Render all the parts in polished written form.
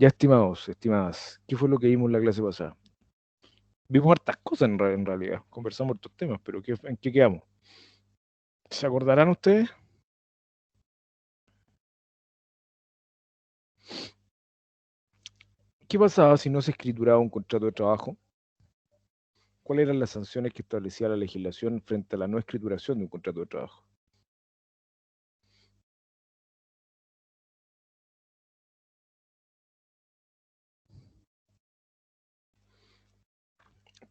Ya, estimados, estimadas, ¿qué fue lo que vimos en la clase pasada? Vimos hartas cosas en realidad, conversamos hartos temas, pero ¿en qué quedamos? ¿Se acordarán ustedes? ¿Qué pasaba si no se escrituraba un contrato de trabajo? ¿Cuáles eran las sanciones que establecía la legislación frente a la no escrituración de un contrato de trabajo?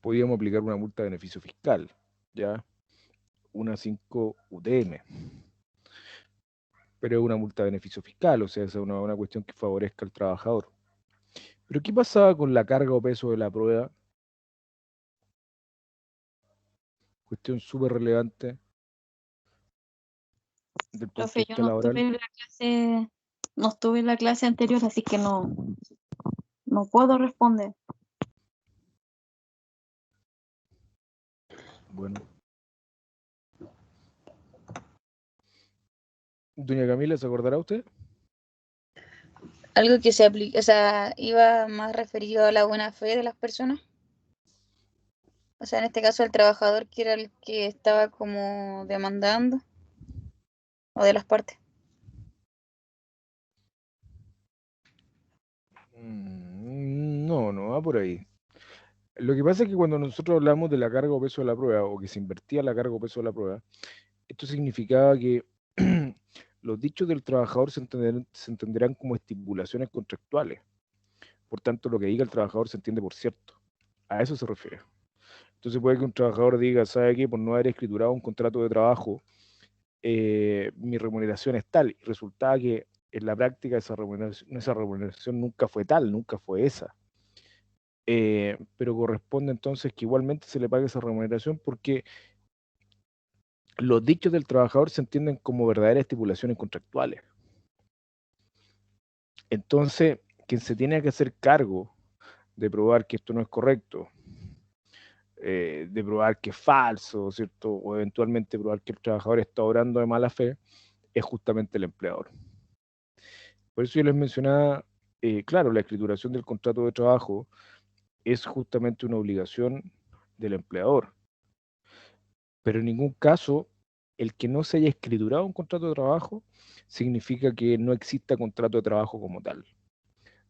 Podíamos aplicar una multa de beneficio fiscal, ¿ya? Una 5 UTM, pero es una multa de beneficio fiscal, o sea, es una cuestión que favorezca al trabajador. Pero ¿qué pasaba con la carga o peso de la prueba? Cuestión súper relevante desde el punto Profe, de yo vista laboral. no estuve en la clase anterior, así que no puedo responder. Bueno, doña Camila, ¿se acordará usted? Algo que se aplica, o sea, iba más referido a la buena fe de las personas. O sea, en este caso el trabajador que era el que estaba como demandando, o de las partes. No, no va por ahí. Lo que pasa es que cuando nosotros hablamos de la carga o peso de la prueba, o que se invertía la carga o peso de la prueba, esto significaba que los dichos del trabajador se entenderán como estipulaciones contractuales. Por tanto, lo que diga el trabajador se entiende por cierto. A eso se refiere. Entonces puede que un trabajador diga, ¿sabe qué? Por no haber escriturado un contrato de trabajo, mi remuneración es tal. Y resultaba que en la práctica esa remuneración nunca fue tal, nunca fue esa. Pero corresponde entonces que igualmente se le pague esa remuneración porque los dichos del trabajador se entienden como verdaderas estipulaciones contractuales. Entonces, quien se tiene que hacer cargo de probar que esto no es correcto, de probar que es falso, ¿cierto? O eventualmente probar que el trabajador está obrando de mala fe, es justamente el empleador. Por eso yo les mencionaba, claro, la escrituración del contrato de trabajo es justamente una obligación del empleador, pero en ningún caso el que no se haya escriturado un contrato de trabajo significa que no exista contrato de trabajo como tal.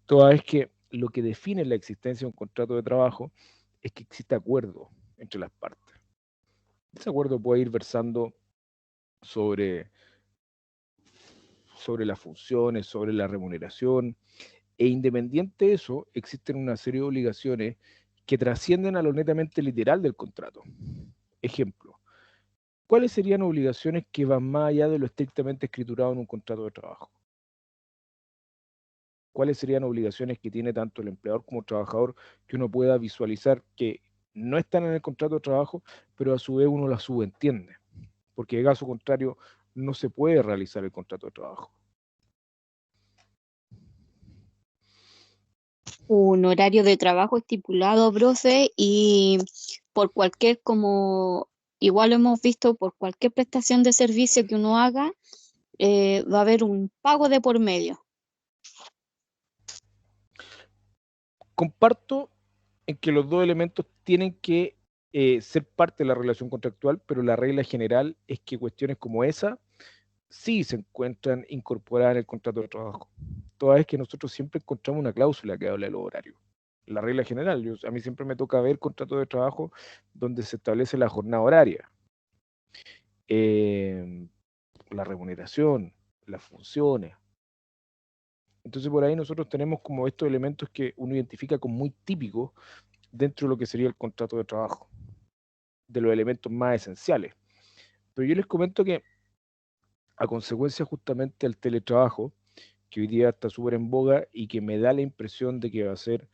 Toda vez que lo que define la existencia de un contrato de trabajo es que existe acuerdo entre las partes. Ese acuerdo puede ir versando sobre, sobre las funciones, sobre la remuneración, e independiente de eso, existen una serie de obligaciones que trascienden a lo netamente literal del contrato. Ejemplo, ¿cuáles serían obligaciones que van más allá de lo estrictamente escriturado en un contrato de trabajo? ¿Cuáles serían obligaciones que tiene tanto el empleador como el trabajador que uno pueda visualizar que no están en el contrato de trabajo, pero a su vez uno las subentiende? Porque de caso contrario no se puede realizar el contrato de trabajo. Un horario de trabajo estipulado, profe, y por cualquier, como igual lo hemos visto, por cualquier prestación de servicio que uno haga, va a haber un pago de por medio. Comparto en que los dos elementos tienen que ser parte de la relación contractual, pero la regla general es que cuestiones como esa sí se encuentran incorporadas en el contrato de trabajo. Toda vez que nosotros siempre encontramos una cláusula que habla de los horarios. La regla general, a mí siempre me toca ver contratos de trabajo donde se establece la jornada horaria, eh, la remuneración, las funciones. Entonces por ahí nosotros tenemos como estos elementos que uno identifica como muy típicos dentro de lo que sería el contrato de trabajo, de los elementos más esenciales. Pero yo les comento que a consecuencia justamente del teletrabajo, que hoy día está súper en boga y que me da la impresión de que va a ser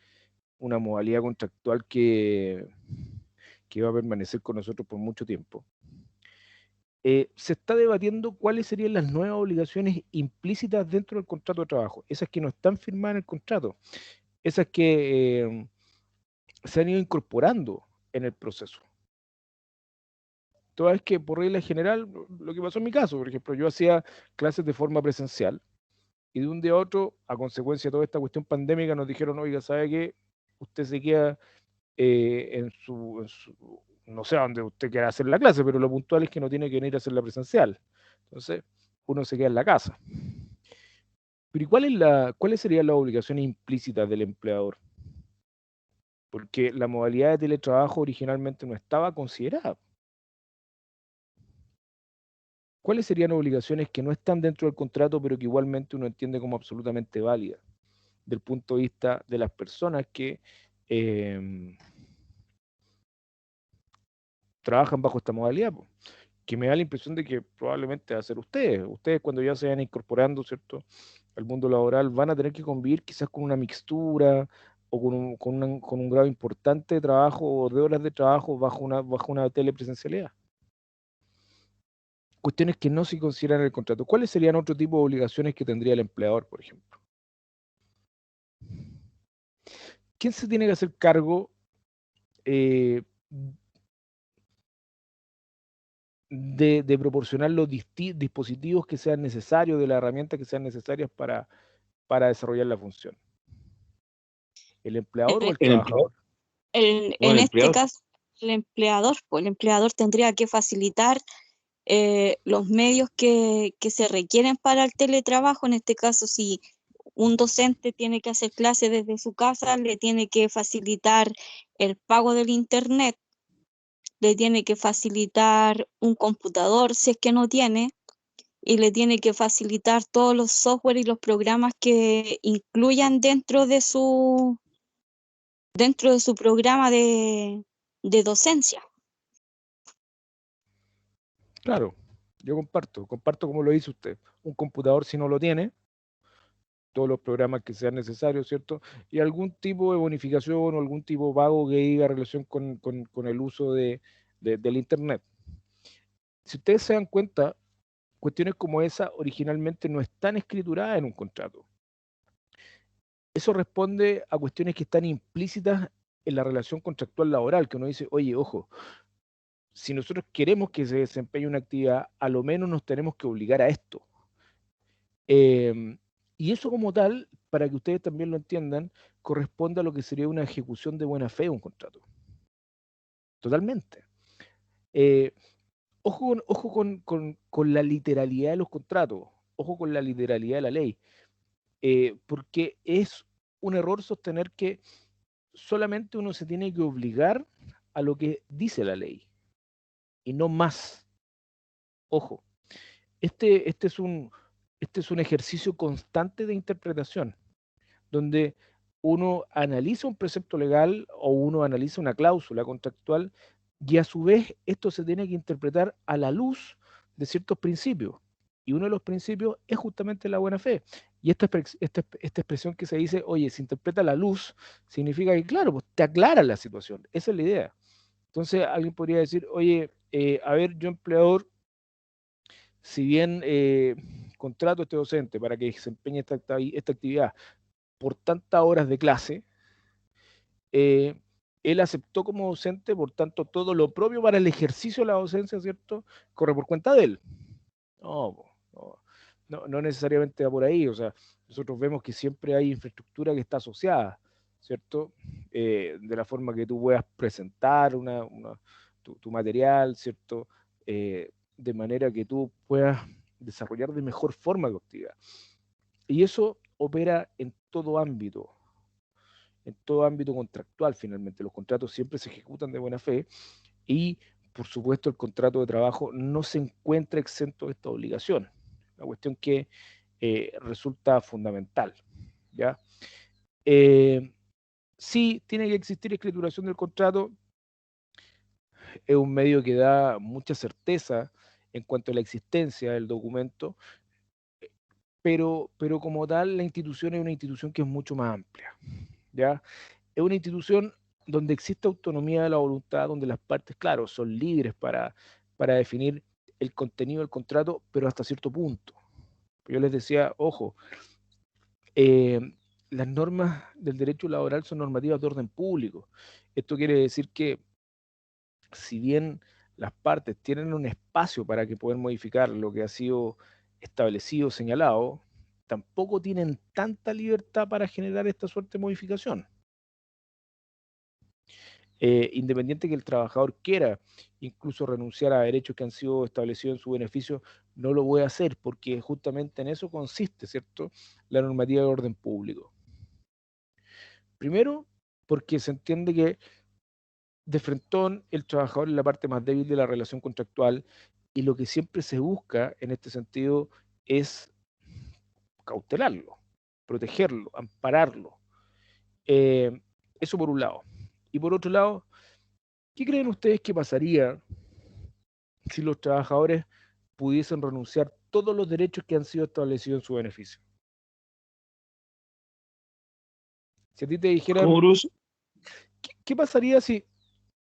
una modalidad contractual que va a permanecer con nosotros por mucho tiempo, se está debatiendo cuáles serían las nuevas obligaciones implícitas dentro del contrato de trabajo, esas que no están firmadas en el contrato, esas que se han ido incorporando en el proceso. Toda vez que por regla general, lo que pasó en mi caso, por ejemplo, yo hacía clases de forma presencial y de un día a otro, a consecuencia de toda esta cuestión pandémica, nos dijeron, oiga, ¿sabe qué? Usted se queda no sé a dónde usted quiera hacer la clase, pero lo puntual es que no tiene que venir a hacer la presencial. Entonces, uno se queda en la casa. Pero ¿y cuáles serían las obligaciones implícitas del empleador? Porque la modalidad de teletrabajo originalmente no estaba considerada. ¿Cuáles serían obligaciones que no están dentro del contrato, pero que igualmente uno entiende como absolutamente válidas, del punto de vista de las personas que trabajan bajo esta modalidad? Que me da la impresión de que probablemente va a ser ustedes cuando ya se vayan incorporando, ¿cierto?, al mundo laboral, van a tener que convivir quizás con una mixtura o con un grado importante de trabajo o de horas de trabajo bajo una telepresencialidad. Cuestiones que no se consideran en el contrato. ¿Cuáles serían otro tipo de obligaciones que tendría el empleador, por ejemplo? ¿Quién se tiene que hacer cargo eh, de proporcionar los dispositivos que sean necesarios, de las herramientas que sean necesarias para desarrollar la función? ¿El empleador o el trabajador? En este caso, el empleador tendría que facilitar los medios que se requieren para el teletrabajo. En este caso, si un docente tiene que hacer clases desde su casa, le tiene que facilitar el pago del internet, le tiene que facilitar un computador si es que no tiene, y le tiene que facilitar todos los software y los programas que incluyan dentro de su programa de docencia. Claro, yo comparto como lo dice usted. Un computador si no lo tiene, todos los programas que sean necesarios, ¿cierto? Y algún tipo de bonificación o algún tipo de pago que diga relación con el uso del Internet. Si ustedes se dan cuenta, cuestiones como esa originalmente no están escrituradas en un contrato. Eso responde a cuestiones que están implícitas en la relación contractual laboral, que uno dice, oye, ojo, si nosotros queremos que se desempeñe una actividad, a lo menos nos tenemos que obligar a esto. Y eso como tal, para que ustedes también lo entiendan, corresponde a lo que sería una ejecución de buena fe de un contrato. Totalmente. Ojo con la literalidad de los contratos, ojo con la literalidad de la ley, porque es un error sostener que solamente uno se tiene que obligar a lo que dice la ley y no más. Ojo, este es un ejercicio constante de interpretación, donde uno analiza un precepto legal o uno analiza una cláusula contractual y a su vez esto se tiene que interpretar a la luz de ciertos principios. Y uno de los principios es justamente la buena fe. Y esta expresión que se dice, oye, se interpreta a la luz, significa que, claro, pues te aclara la situación. Esa es la idea. Entonces alguien podría decir, oye, a ver, yo empleador, si bien contrato a este docente para que desempeñe esta actividad por tantas horas de clase, él aceptó como docente, por tanto, todo lo propio para el ejercicio de la docencia, ¿cierto?, corre por cuenta de él. No necesariamente va por ahí. O sea, nosotros vemos que siempre hay infraestructura que está asociada, ¿cierto? De la forma que tú puedas presentar tu material, ¿cierto? De manera que tú puedas desarrollar de mejor forma tu actividad. Y eso opera en todo ámbito contractual finalmente. Los contratos siempre se ejecutan de buena fe y, por supuesto, el contrato de trabajo no se encuentra exento de esta obligación. La cuestión que resulta fundamental, ¿ya? Sí, tiene que existir escrituración del contrato, es un medio que da mucha certeza en cuanto a la existencia del documento, pero como tal la institución es una institución que es mucho más amplia, ¿ya? Es una institución donde existe autonomía de la voluntad, donde las partes, claro, son libres para definir el contenido del contrato, pero hasta cierto punto. Yo les decía, ojo, las normas del derecho laboral son normativas de orden público. Esto quiere decir que si bien las partes tienen un espacio para que puedan modificar lo que ha sido establecido, señalado, tampoco tienen tanta libertad para generar esta suerte de modificación. Independiente que el trabajador quiera incluso renunciar a derechos que han sido establecidos en su beneficio, no lo voy a hacer porque justamente en eso consiste, ¿cierto?, la normativa de orden público. Primero, porque se entiende que de frentón el trabajador es la parte más débil de la relación contractual y lo que siempre se busca en este sentido es cautelarlo, protegerlo, ampararlo. Eso por un lado. Y por otro lado, ¿qué creen ustedes que pasaría si los trabajadores pudiesen renunciar todos los derechos que han sido establecidos en su beneficio? Si a ti te dijeran, ¿Cómo, Bruce? ¿qué pasaría si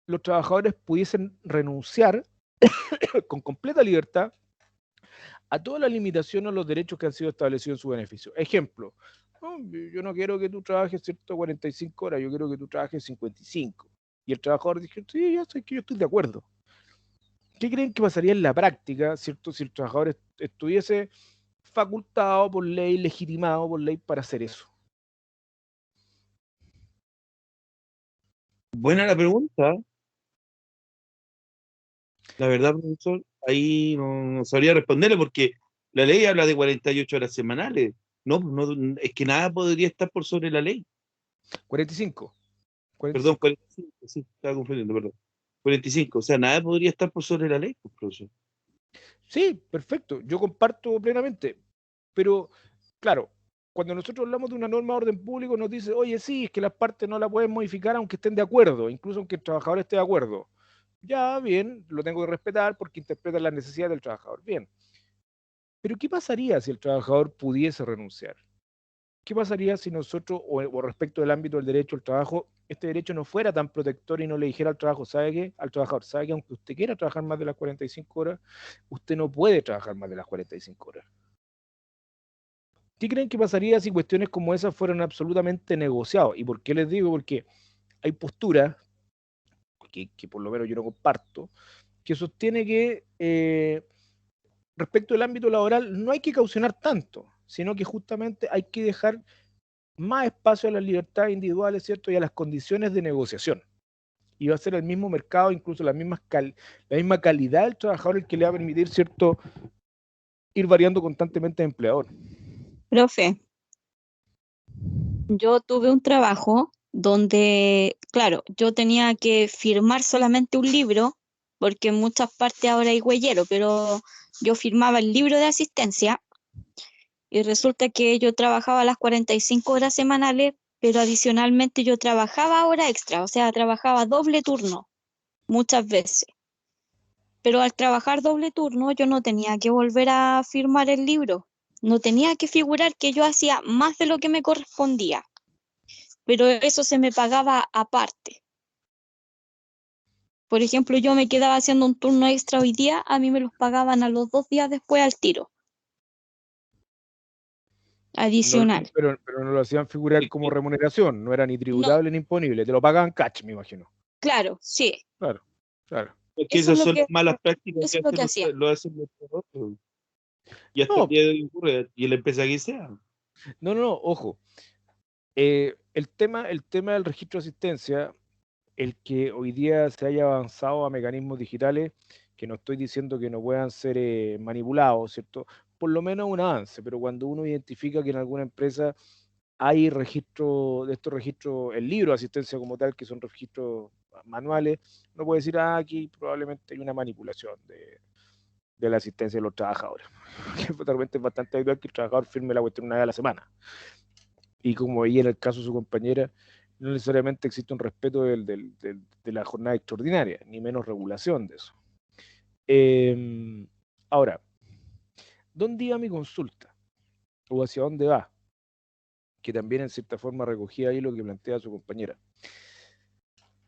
los trabajadores pudiesen renunciar con completa libertad a todas las limitaciones o los derechos que han sido establecidos en su beneficio? Ejemplo, no, yo no quiero que tú trabajes, ¿cierto?, 45 horas, yo quiero que tú trabajes 55. Y el trabajador dice, sí, ya sé que yo estoy de acuerdo. ¿Qué creen que pasaría en la práctica, ¿cierto?, si el trabajador estuviese facultado por ley, legitimado por ley para hacer eso? Buena la pregunta. La verdad, profesor, ahí no sabría responderle porque la ley habla de 48 horas semanales. No, no, es que nada podría estar por sobre la ley. 45. Perdón, 45. 45, sí, estaba confundiendo, perdón. 45, o sea, nada podría estar por sobre la ley, pues, profesor. Sí, perfecto, yo comparto plenamente, pero claro, cuando nosotros hablamos de una norma de orden público nos dice, oye, sí, es que las partes no la pueden modificar aunque estén de acuerdo, incluso aunque el trabajador esté de acuerdo. Ya, bien, lo tengo que respetar porque interpreta las necesidades del trabajador. Bien, pero ¿qué pasaría si el trabajador pudiese renunciar? ¿Qué pasaría si nosotros, o respecto del ámbito del derecho al trabajo, este derecho no fuera tan protector y no le dijera al trabajo, ¿sabe qué? Al trabajador, ¿sabe que aunque usted quiera trabajar más de las 45 horas, usted no puede trabajar más de las 45 horas? ¿Qué creen que pasaría si cuestiones como esas fueran absolutamente negociadas? ¿Y por qué les digo? Porque hay posturas, que por lo menos yo no comparto, que sostiene que respecto del ámbito laboral no hay que caucionar tanto, sino que justamente hay que dejar más espacio a las libertades individuales, ¿cierto? Y a las condiciones de negociación. Y va a ser el mismo mercado, incluso la misma calidad del trabajador el que le va a permitir, ¿cierto?, ir variando constantemente de empleador. Profe, yo tuve un trabajo donde, claro, yo tenía que firmar solamente un libro, porque en muchas partes ahora hay huellero, pero yo firmaba el libro de asistencia y resulta que yo trabajaba las 45 horas semanales, pero adicionalmente yo trabajaba hora extra, o sea, trabajaba doble turno muchas veces. Pero al trabajar doble turno yo no tenía que volver a firmar el libro, no tenía que figurar que yo hacía más de lo que me correspondía, pero eso se me pagaba aparte. Por ejemplo, yo me quedaba haciendo un turno extra hoy día, a mí me los pagaban a los 2 días después al tiro, No, adicional. pero no lo hacían figurar como remuneración, no era ni No, tributable ni imponible, te lo pagaban cash, me imagino. claro, sí, Claro, claro. Es que eso es esas lo son que, las malas prácticas eso que es lo hacen que hacía. lo hacen los otros. Y hasta el No, día de hoy ocurre, y la empresa que sea. no, ojo. El tema del registro de asistencia, el que hoy día se haya avanzado a mecanismos digitales, que no estoy diciendo que no puedan ser manipulados, ¿cierto? Por lo menos un avance, pero cuando uno identifica que en alguna empresa hay registro de estos registros, el libro de asistencia como tal, que son registros manuales, uno puede decir, aquí probablemente hay una manipulación de la asistencia de los trabajadores. Que realmente es bastante habitual que el trabajador firme la cuestión una vez a la semana. Y como veía en el caso de su compañera, no necesariamente existe un respeto de la jornada extraordinaria, ni menos regulación de eso. Ahora, ¿dónde iba mi consulta? ¿O hacia dónde va? Que también en cierta forma recogía ahí lo que plantea su compañera.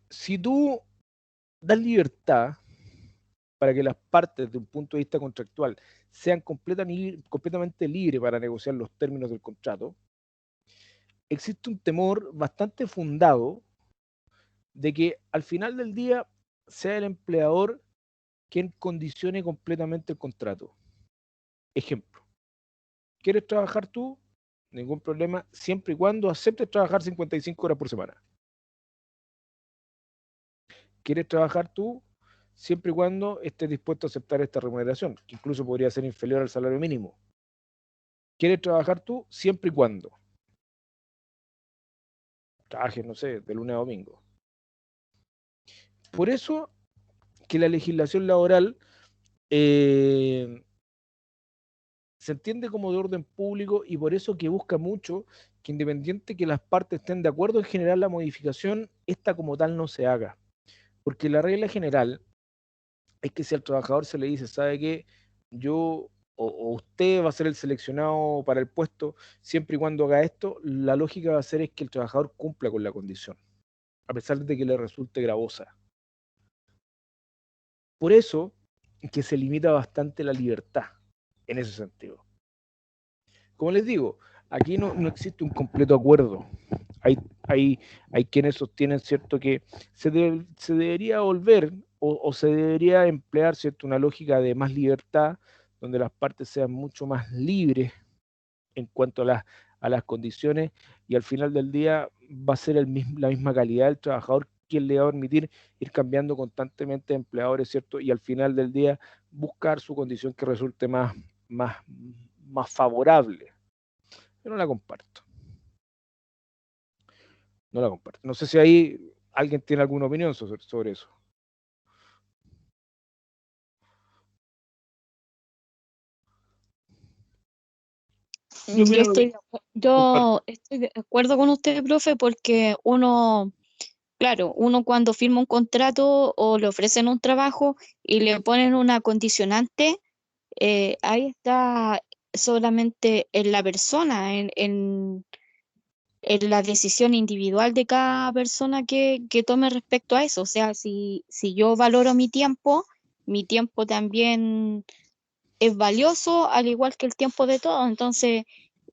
Si tú das libertad para que las partes, desde un punto de vista contractual, sean completamente libres para negociar los términos del contrato, existe un temor bastante fundado de que al final del día sea el empleador quien condicione completamente el contrato. Ejemplo, ¿Quieres trabajar tú? Ningún problema, siempre y cuando aceptes trabajar 55 horas por semana. ¿Quieres trabajar tú? Siempre y cuando estés dispuesto a aceptar esta remuneración, que incluso podría ser inferior al salario mínimo. ¿Quieres trabajar tú? Siempre y cuando trabajes, no sé, de lunes a domingo. Por eso que la legislación laboral se entiende como de orden público y por eso que busca mucho que independiente que las partes estén de acuerdo en generar la modificación, esta como tal no se haga. Porque la regla general es que si al trabajador se le dice, ¿sabe qué? Yo o usted va a ser el seleccionado para el puesto siempre y cuando haga esto, la lógica va a ser es que el trabajador cumpla con la condición, a pesar de que le resulte gravosa. Por eso que se limita bastante la libertad en ese sentido. Como les digo, aquí no existe un completo acuerdo. Hay quienes sostienen, ¿cierto?, que se debería volver o se debería emplear, ¿cierto?, una lógica de más libertad, donde las partes sean mucho más libres en cuanto a las condiciones y al final del día va a ser la misma calidad del trabajador quien le va a permitir ir cambiando constantemente de empleadores, ¿cierto? Y al final del día buscar su condición que resulte más favorable. Yo no la comparto. No la comparto. No sé si ahí alguien tiene alguna opinión sobre eso. Yo estoy de acuerdo con usted, profe, porque uno, claro, uno cuando firma un contrato o le ofrecen un trabajo y le ponen una condicionante, ahí está solamente en la persona, en la decisión individual de cada persona que tome respecto a eso. O sea, si yo valoro mi tiempo también es valioso, al igual que el tiempo de todos. Entonces,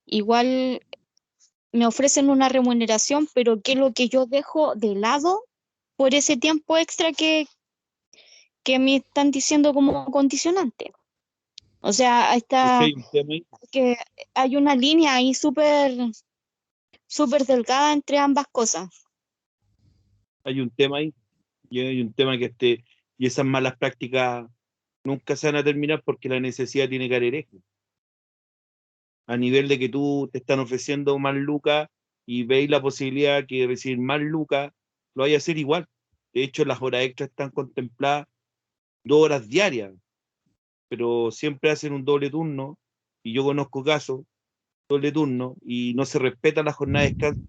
igual me ofrecen una remuneración, pero ¿qué es lo que yo dejo de lado por ese tiempo extra que me están diciendo como condicionante? O sea, ahí Es que está, hay un tema ahí, que hay una línea ahí súper delgada entre ambas cosas. hay un tema ahí, y hay un tema y esas malas prácticas nunca se van a terminar porque la necesidad tiene carerejo. A nivel de que tú te están ofreciendo más lucas y veis la posibilidad que recibir más lucas, lo vaya a hacer igual. De hecho, las horas extras están contempladas 2 horas diarias, pero siempre hacen un doble turno, y yo conozco casos, doble turno, y no se respeta la jornada de descanso.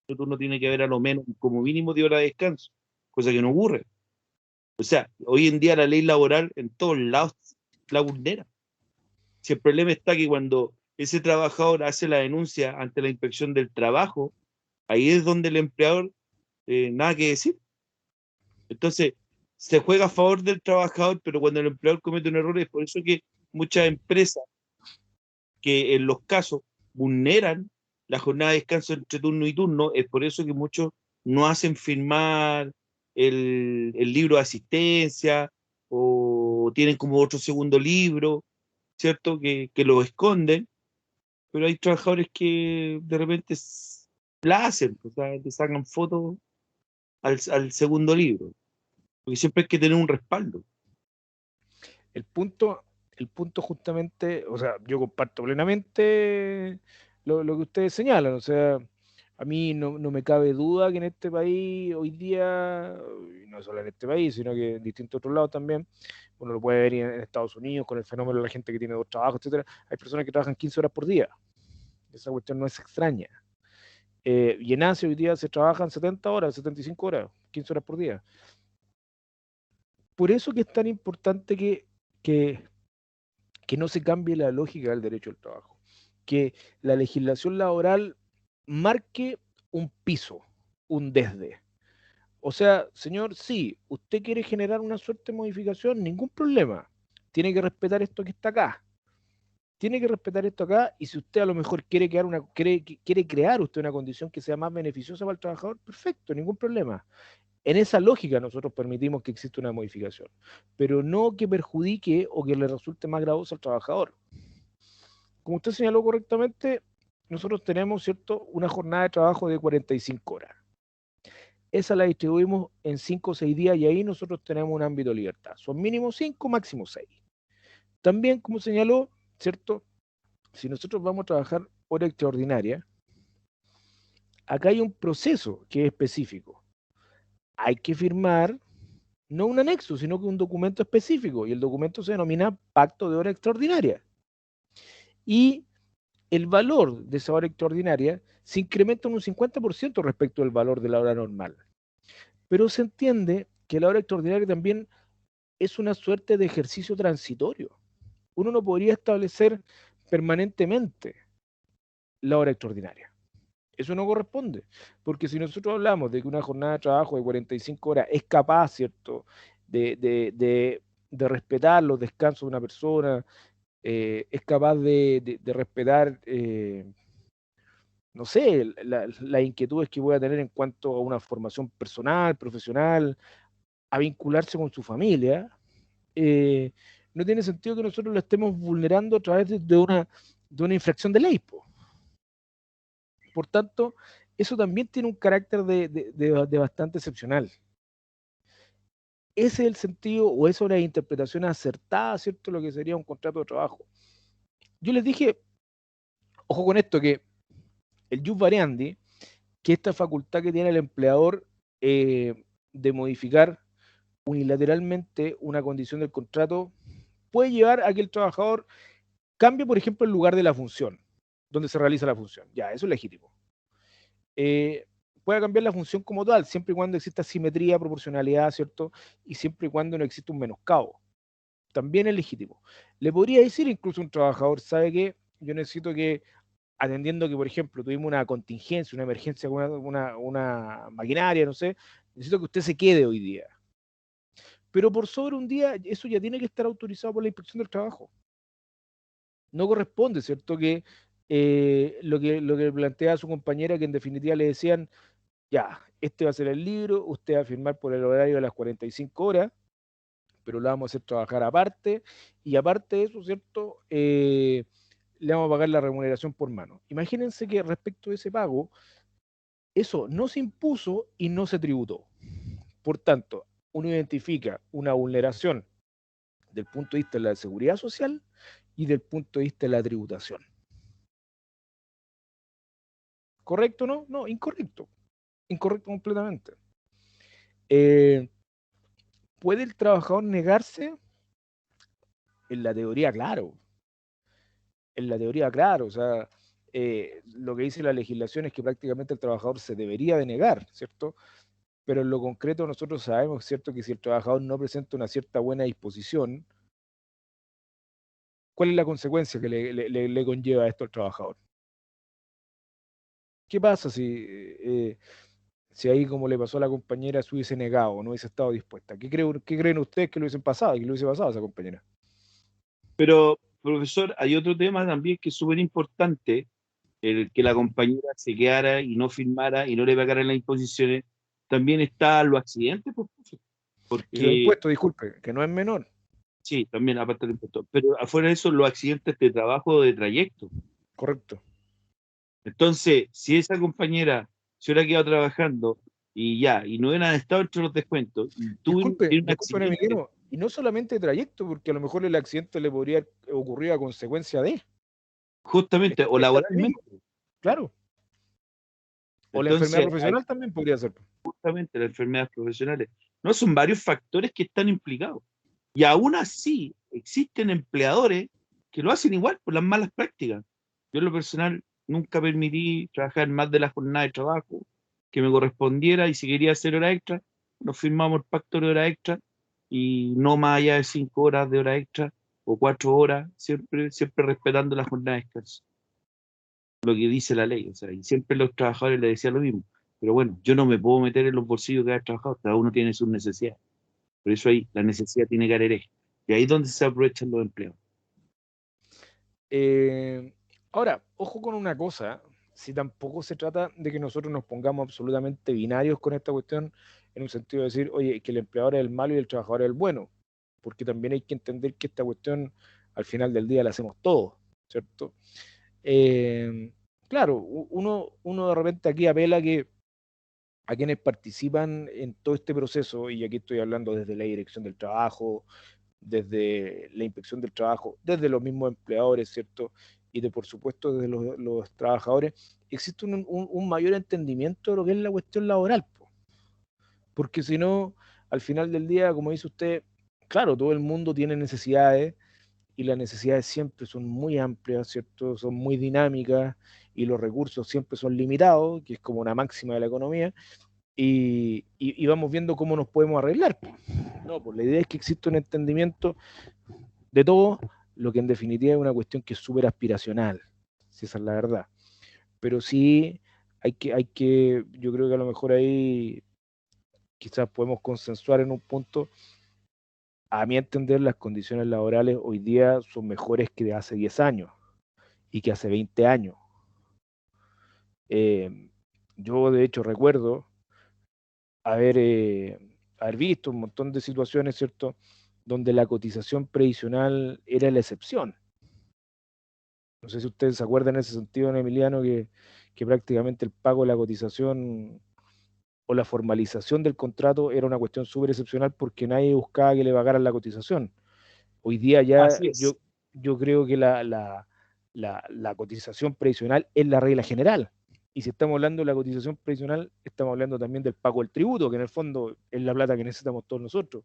El turno tiene que haber a lo menos como mínimo 10 horas de descanso, cosa que no ocurre. O sea, hoy en día la ley laboral en todos lados la vulnera. Si el problema está que cuando ese trabajador hace la denuncia ante la inspección del trabajo, ahí es donde el empleador nada que decir. Entonces, se juega a favor del trabajador, pero cuando el empleador comete un error, es por eso que muchas empresas que en los casos vulneran la jornada de descanso entre turno y turno, es por eso que muchos no hacen firmar el libro de asistencia o tienen como otro segundo libro, ¿cierto? Que lo esconden, pero hay trabajadores que de repente la hacen, o sea, le sacan fotos al segundo libro, porque siempre hay que tener un respaldo. El punto justamente, o sea, yo comparto plenamente lo que ustedes señalan, o sea, a mí no me cabe duda que en este país hoy día, y no solo en este país, sino que en distintos otros lados también, uno lo puede ver en Estados Unidos con el fenómeno de la gente que tiene 2 trabajos, etcétera, hay personas que trabajan 15 horas por día, esa cuestión no es extraña. Y en Asia hoy día se trabajan 70 horas, 75 horas, 15 horas por día. Por eso que es tan importante que no se cambie la lógica del derecho al trabajo, que la legislación laboral marque un piso, un desde. O sea, señor, sí, usted quiere generar una suerte de modificación, ningún problema. Tiene que respetar esto que está acá. Tiene que respetar esto acá, y si usted a lo mejor quiere crear usted una condición que sea más beneficiosa para el trabajador, perfecto, ningún problema. En esa lógica nosotros permitimos que exista una modificación, pero no que perjudique o que le resulte más gravoso al trabajador. como usted señaló correctamente, nosotros tenemos, ¿cierto?, una jornada de trabajo de 45 horas. Esa la distribuimos en 5 o 6 días y ahí nosotros tenemos un ámbito de libertad. Son mínimo 5, máximo 6. También, como señaló, ¿cierto?, si nosotros vamos a trabajar hora extraordinaria, acá hay un proceso que es específico. Hay que firmar no un anexo, sino que un documento específico, y el documento se denomina Pacto de Hora Extraordinaria. Y el valor de esa hora extraordinaria se incrementa en un 50% respecto al valor de la hora normal. Pero se entiende que la hora extraordinaria también es una suerte de ejercicio transitorio. Uno no podría establecer permanentemente la hora extraordinaria. Eso no corresponde, porque si nosotros hablamos de que una jornada de trabajo de 45 horas es capaz, ¿cierto?, de respetar los descansos de una persona, es capaz de respetar, no sé, las inquietudes que voy a tener en cuanto a una formación personal, profesional, a vincularse con su familia, eh, no tiene sentido que nosotros lo estemos vulnerando a través de una infracción de ley, po. Por tanto, eso también tiene un carácter de bastante excepcional. Ese es el sentido, o esa es una interpretación acertada, ¿cierto?, lo que sería un contrato de trabajo. Yo les dije, ojo con esto, que el jus variandi, que esta facultad que tiene el empleador de modificar unilateralmente una condición del contrato, puede llevar a que el trabajador cambie, por ejemplo, el lugar de la función, donde se realiza la función. Ya, eso es legítimo. Puede cambiar la función como tal, siempre y cuando exista simetría, proporcionalidad, ¿cierto? Y siempre y cuando no exista un menoscabo. También es legítimo. Le podría decir incluso un trabajador, ¿sabe qué? Yo necesito que, atendiendo que, por ejemplo, tuvimos una contingencia, una emergencia con una maquinaria, no sé, necesito que usted se quede hoy día. Pero por sobre un día, eso ya tiene que estar autorizado por la Inspección del Trabajo. No corresponde, ¿cierto? Que lo que plantea su compañera, que en definitiva le decían, ya, este va a ser el libro, usted va a firmar por el horario de las 45 horas, pero lo vamos a hacer trabajar aparte, y aparte de eso, ¿cierto? Le vamos a pagar la remuneración por mano. Imagínense que respecto a ese pago, eso no se impuso y no se tributó. Por tanto, uno identifica una vulneración del punto de vista de la seguridad social y del punto de vista de la tributación. ¿Correcto o no? No, incorrecto. Incorrecto completamente. ¿Puede el trabajador negarse? En la teoría, claro. En la teoría, claro. O sea, lo que dice la legislación es que prácticamente el trabajador se debería de negar, ¿cierto? Pero en lo concreto nosotros sabemos, ¿cierto?, que si el trabajador no presenta una cierta buena disposición, ¿cuál es la consecuencia que le conlleva esto al trabajador? ¿Qué pasa si ahí, como le pasó a la compañera, se hubiese negado o no hubiese estado dispuesta? ¿Qué creen ustedes que le hubiesen pasado y que le hubiese pasado a esa compañera? Pero, profesor, hay otro tema también que es súper importante, el que la compañera se quedara y no firmara y no le pagaran las imposiciones. También está los accidentes, pues, profe, Y los porque impuestos, disculpe, que no es menor. sí, también aparte del impuesto, pero afuera de eso, los accidentes de trabajo o de trayecto. Correcto. Entonces, si esa compañera se hubiera quedado trabajando y ya, y no hubieran estado entre los descuentos, y Disculpe, tiene un disculpe, accidente, Emiliano, y no solamente de trayecto, porque a lo mejor el accidente le podría haber ocurrido a consecuencia de. justamente, o Está en el laboralmente. mismo, claro. O la enfermedad Entonces, profesional también podría ser. justamente las enfermedades profesionales. No, son varios factores que están implicados. Y aún así, existen empleadores que lo hacen igual por las malas prácticas. Yo en lo personal nunca permití trabajar más de la jornada de trabajo que me correspondiera, y si quería hacer hora extra, nos firmamos el pacto de hora extra y no más allá de 5 horas de hora extra o 4 horas, siempre respetando la jornada de descanso, lo que dice la ley. O sea, y siempre los trabajadores les decía lo mismo. Pero bueno, yo no me puedo meter en los bolsillos de cada trabajador, cada uno tiene sus necesidades. Por eso ahí la necesidad tiene que haber hereje. Y ahí es donde se aprovechan los empleos. Ahora, ojo con una cosa, si tampoco se trata de que nosotros nos pongamos absolutamente binarios con esta cuestión, en un sentido de decir, oye, que el empleador es el malo y el trabajador es el bueno, porque también hay que entender que esta cuestión al final del día la hacemos todos, ¿cierto? Claro, uno de repente aquí apela a quienes participan en todo este proceso, y aquí estoy hablando desde la dirección del trabajo, desde la inspección del trabajo, desde los mismos empleadores, ¿cierto? Y por supuesto desde los trabajadores, existe un mayor entendimiento de lo que es la cuestión laboral, po. Porque si no, al final del día, como dice usted, claro, todo el mundo tiene necesidades y las necesidades siempre son muy amplias, ¿cierto? Son muy dinámicas y los recursos siempre son limitados, que es como una máxima de la economía, y vamos viendo cómo nos podemos arreglar. No, pues la idea es que existe un entendimiento de todo, lo que en definitiva es una cuestión que es súper aspiracional, si esa es la verdad. Pero sí yo creo que a lo mejor ahí quizás podemos consensuar en un punto. A mi entender, las condiciones laborales hoy día son mejores que de hace 10 años y que hace 20 años. Yo, de hecho, recuerdo haber visto un montón de situaciones, ¿cierto?, donde la cotización previsional era la excepción. No sé si ustedes se acuerdan en ese sentido, don Emiliano, que prácticamente el pago de la cotización o la formalización del contrato era una cuestión súper excepcional porque nadie buscaba que le pagaran la cotización. Hoy día ya Así es. yo creo que la cotización previsional es la regla general. Y si estamos hablando de la cotización previsional, estamos hablando también del pago del tributo, que en el fondo es la plata que necesitamos todos nosotros.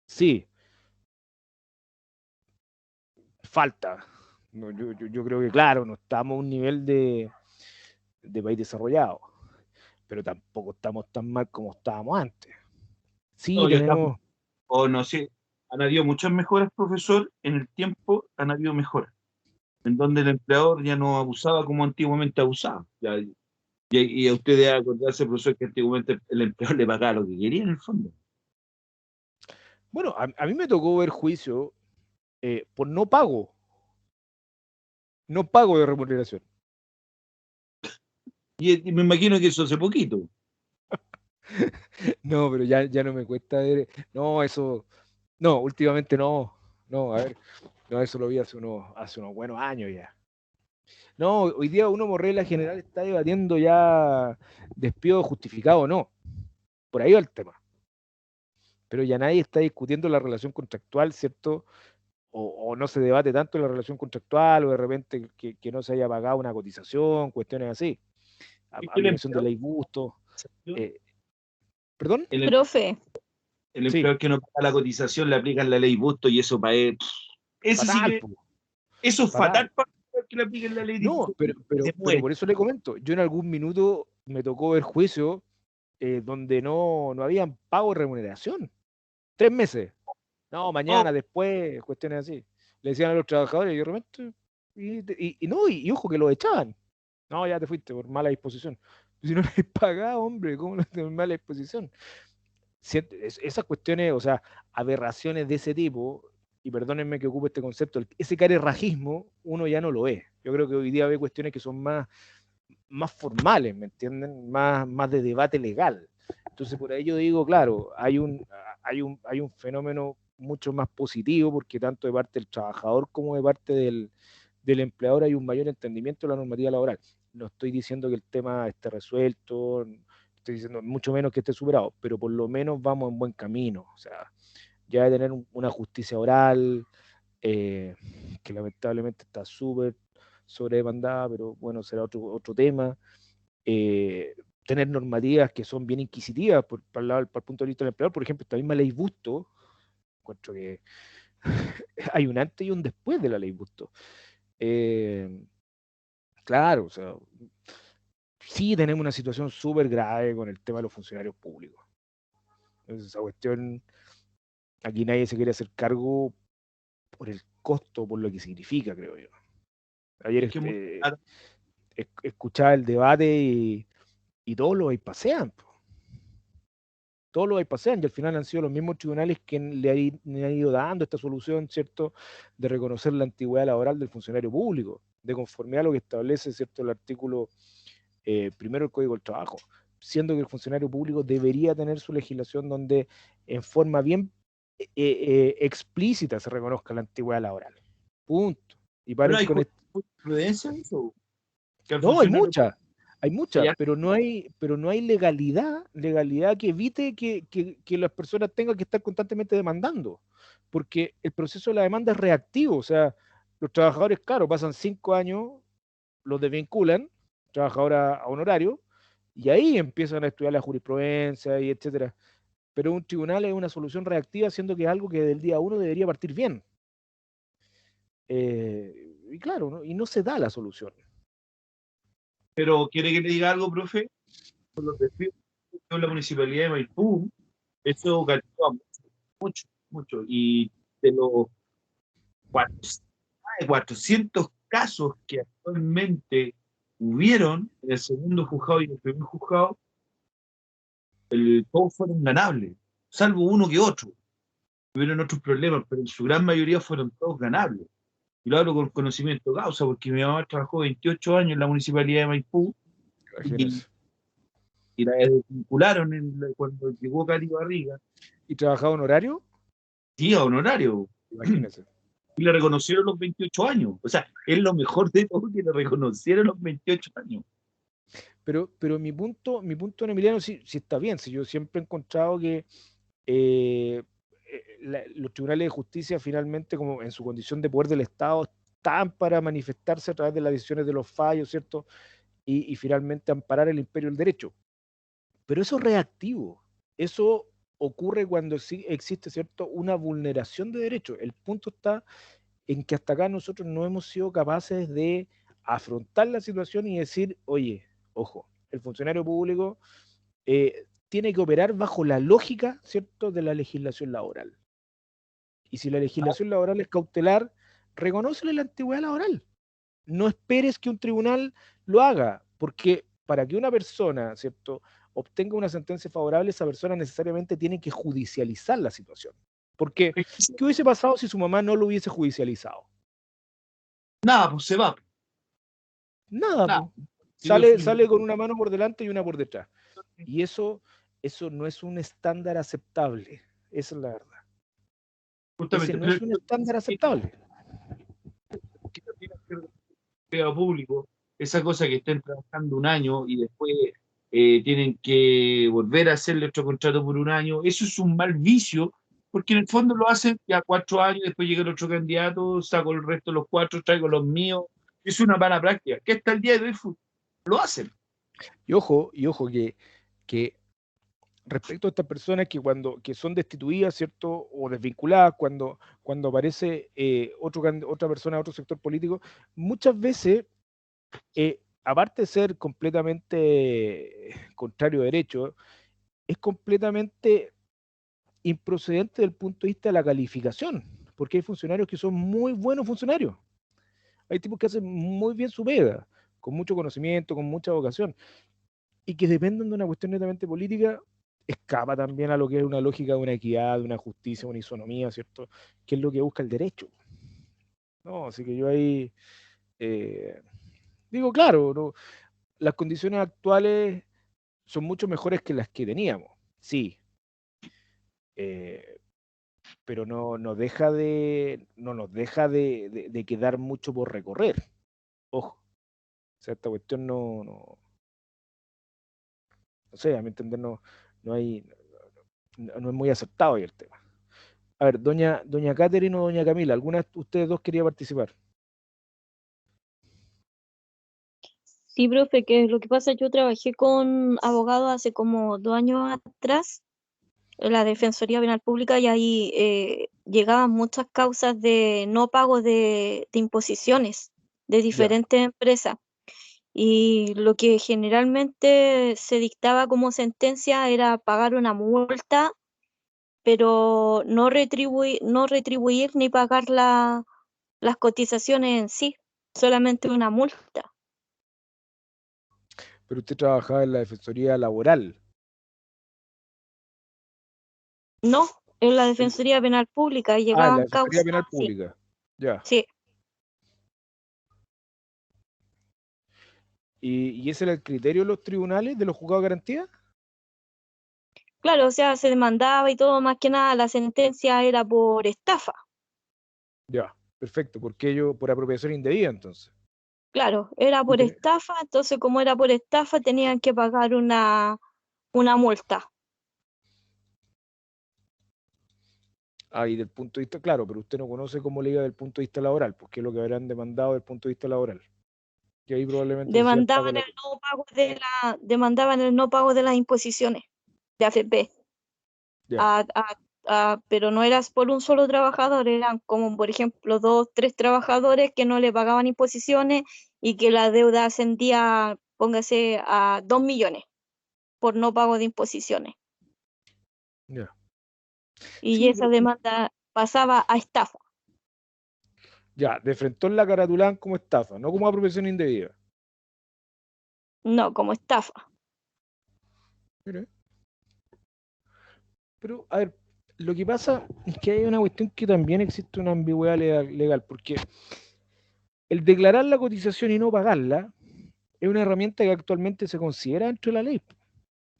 Sí, falta. No, yo creo que, claro, no estamos a un nivel de país desarrollado, pero tampoco estamos tan mal como estábamos antes. Sí, No, tenemos. o no sé, han habido muchas mejoras, profesor, en el tiempo han habido mejoras, en donde el empleador ya no abusaba como antiguamente abusaba. Y a usted debe acordarse, profesor, que antiguamente el empleador le pagaba lo que quería en el fondo. Bueno, a mí me tocó ver juicio por no pago de remuneración. Y me imagino que eso hace poquito. No, pero ya no me cuesta ver. No, eso. No, últimamente no. No, a ver. No, eso lo vi hace unos buenos años ya. No, hoy día uno por regla general está debatiendo ya despido justificado o no. Por ahí va el tema. Pero ya nadie está discutiendo la relación contractual, ¿cierto? O no se debate tanto la relación contractual, o de repente que no se haya pagado una cotización, cuestiones así. Es que Aplicación de ley Busto. ¿Perdón? el, Profe, el Sí, empleador que no paga la cotización le aplican la ley Busto y eso para él, ese sí fatal, que, po, eso es fatal. fatal para el empleador que le apliquen la ley No, Busto. pero Se muere. por eso le comento. Yo en algún minuto me tocó ver juicio donde no habían pago de remuneración. 3 meses. No, Oh, mañana, después, cuestiones así. Le decían a los trabajadores, y de repente, y ojo que lo echaban. No, ya te fuiste por mala disposición. Si no les pagaba, hombre, ¿cómo lo por mala disposición? Esas cuestiones, o sea, aberraciones de ese tipo, y perdónenme que ocupe este concepto, ese carerrajismo, uno ya no lo ve. Yo creo que hoy día ve cuestiones que son más formales, ¿me entienden? Más de debate legal. Entonces, por ahí yo digo, claro, hay un fenómeno mucho más positivo, porque tanto de parte del trabajador como de parte del empleador hay un mayor entendimiento de la normativa laboral. No estoy diciendo que el tema esté resuelto, estoy diciendo mucho menos que esté superado, pero por lo menos vamos en buen camino. O sea, ya de tener una justicia oral, que lamentablemente está súper sobredemandada, pero bueno, será otro tema. Eh, Tener normativas que son bien inquisitivas para el punto de vista del empleador. Por ejemplo, esta misma ley Busto, encuentro que hay un antes y un después de la ley Busto. Claro, o sea, sí tenemos una situación súper grave con el tema de los funcionarios públicos. Entonces, esa cuestión, aquí nadie se quiere hacer cargo por el costo, por lo que significa, creo yo. Ayer es que muy- escuchaba el debate y todos los pasean. Todos los pasean y al final han sido los mismos tribunales que le han ido dando esta solución, ¿cierto?, de reconocer la antigüedad laboral del funcionario público, de conformidad a lo que establece, ¿cierto?, el artículo primero del Código del Trabajo, siendo que el funcionario público debería tener su legislación donde en forma bien explícita se reconozca la antigüedad laboral. Punto. Y Pero paren hay con jurisprudencia en eso. Que al No, hay funcionario mucha, ya- pero no hay legalidad que evite que las personas tengan que estar constantemente demandando, porque el proceso de la demanda es reactivo, o sea, los trabajadores, claro, pasan 5 años, los desvinculan, trabajador a honorario, y ahí empiezan a estudiar la jurisprudencia y etcétera. Pero un tribunal es una solución reactiva, siendo que es algo que del día uno debería partir bien. Y claro, ¿no? Y no se da la solución. Pero quiere que le diga algo, profe, por los despidos de la municipalidad de Maipú, eso calculaba mucho. Y de los 400 casos que actualmente hubieron en el segundo juzgado y en el primer juzgado, todos fueron ganables, salvo uno que otro. Tuvieron otros problemas, pero en su gran mayoría fueron todos ganables. Y lo hablo con conocimiento de causa, porque mi mamá trabajó 28 años en la municipalidad de Maipú y, Imagínense. y la desvincularon cuando llegó Cali Barriga, ¿Y trabajaba honorario? sí, a honorario. Imagínense. Y le reconocieron los 28 años. O sea, es lo mejor de todo que le reconocieron los 28 años. Pero mi punto, Emiliano, sí está bien. Si yo siempre he encontrado que eh, los tribunales de justicia finalmente, como en su condición de poder del Estado, están para manifestarse a través de las decisiones de los fallos, ¿cierto? Y finalmente amparar el imperio del derecho. Pero eso es reactivo. Eso ocurre cuando sí existe, ¿cierto?, una vulneración de derechos. El punto está en que hasta acá nosotros no hemos sido capaces de afrontar la situación y decir, oye, ojo, el funcionario público tiene que operar bajo la lógica, ¿cierto?, de la legislación laboral. Y si la legislación laboral es cautelar, reconócele la antigüedad laboral. No esperes que un tribunal lo haga, porque para que una persona, ¿cierto?, obtenga una sentencia favorable, esa persona necesariamente tiene que judicializar la situación. Porque, ¿qué hubiese pasado si su mamá no lo hubiese judicializado? Nada, pues se va. Nada, Nada. po. Sale con una mano por delante y una por detrás. Y eso no es un estándar aceptable. Esa es la verdad. Ese Justamente. no es un estándar aceptable. Que no tiene que ver con el empleado público, esa cosa que estén trabajando un año y después tienen que volver a hacerle otro contrato por un año, eso es un mal vicio, porque en el fondo lo hacen ya 4 años, después llega el otro candidato, saco el resto de los 4, traigo los míos, es una mala práctica, que hasta el día de hoy lo hacen. Y ojo que respecto a estas personas que son destituidas, ¿cierto? O desvinculadas cuando aparece otra persona, otro sector político, muchas veces, aparte de ser completamente contrario a derecho, es completamente improcedente desde el punto de vista de la calificación, porque hay funcionarios que son muy buenos funcionarios. Hay tipos que hacen muy bien su pega, con mucho conocimiento, con mucha vocación, y que dependen de una cuestión netamente política, escapa también a lo que es una lógica de una equidad, de una justicia, una isonomía, ¿cierto? Que es lo que busca el derecho. No, así que yo ahí eh, digo, claro, no, las condiciones actuales son mucho mejores que las que teníamos, sí, eh, pero no nos deja de quedar mucho por recorrer. Ojo, o sea, esta cuestión no sé, a mi entender no hay, no es muy acertado ahí el tema. A ver, doña Catherine o doña Camila, ¿alguna de ustedes dos quería participar? Sí, profe, que lo que pasa, yo trabajé con abogados hace como 2 años atrás en la Defensoría Penal Pública y ahí llegaban muchas causas de no pago de imposiciones de Ya, diferentes empresas. Y lo que generalmente se dictaba como sentencia era pagar una multa, pero no retribuir ni pagar las cotizaciones en sí, solamente una multa. pero usted trabajaba en la Defensoría Laboral. No, en la En- Defensoría Penal Pública y en la llegaban Defensoría causas Penal así. Pública. Ya. Sí, ¿Y ese era el criterio de los tribunales, de los juzgados de garantía? claro, o sea, se demandaba y todo, más que nada la sentencia era por estafa. Ya. Perfecto, porque ellos, por apropiación indebida, entonces. Claro, era por Tiene- estafa, entonces como era por estafa tenían que pagar una multa. y del punto de vista, claro, pero usted no conoce cómo liga del punto de vista laboral, porque es lo que habrán demandado del punto de vista laboral. Que ahí probablemente decía el pago Demandaban el no pago demandaban el no pago de las imposiciones de AFP. Ya, Pero no eras por un solo trabajador, eran como por ejemplo 2, 3 trabajadores que no le pagaban imposiciones y que la deuda ascendía, póngase, a 2 millones por no pago de imposiciones. ya. Y Sí, esa demanda pasaba a estafa. ya, defrentó en la caratulán como estafa, no como apropiación indebida. No, como estafa. Mire. Pero, a ver, lo que pasa es que hay una cuestión que también existe una ambigüedad legal, porque el declarar la cotización y no pagarla es una herramienta que actualmente se considera dentro de la ley.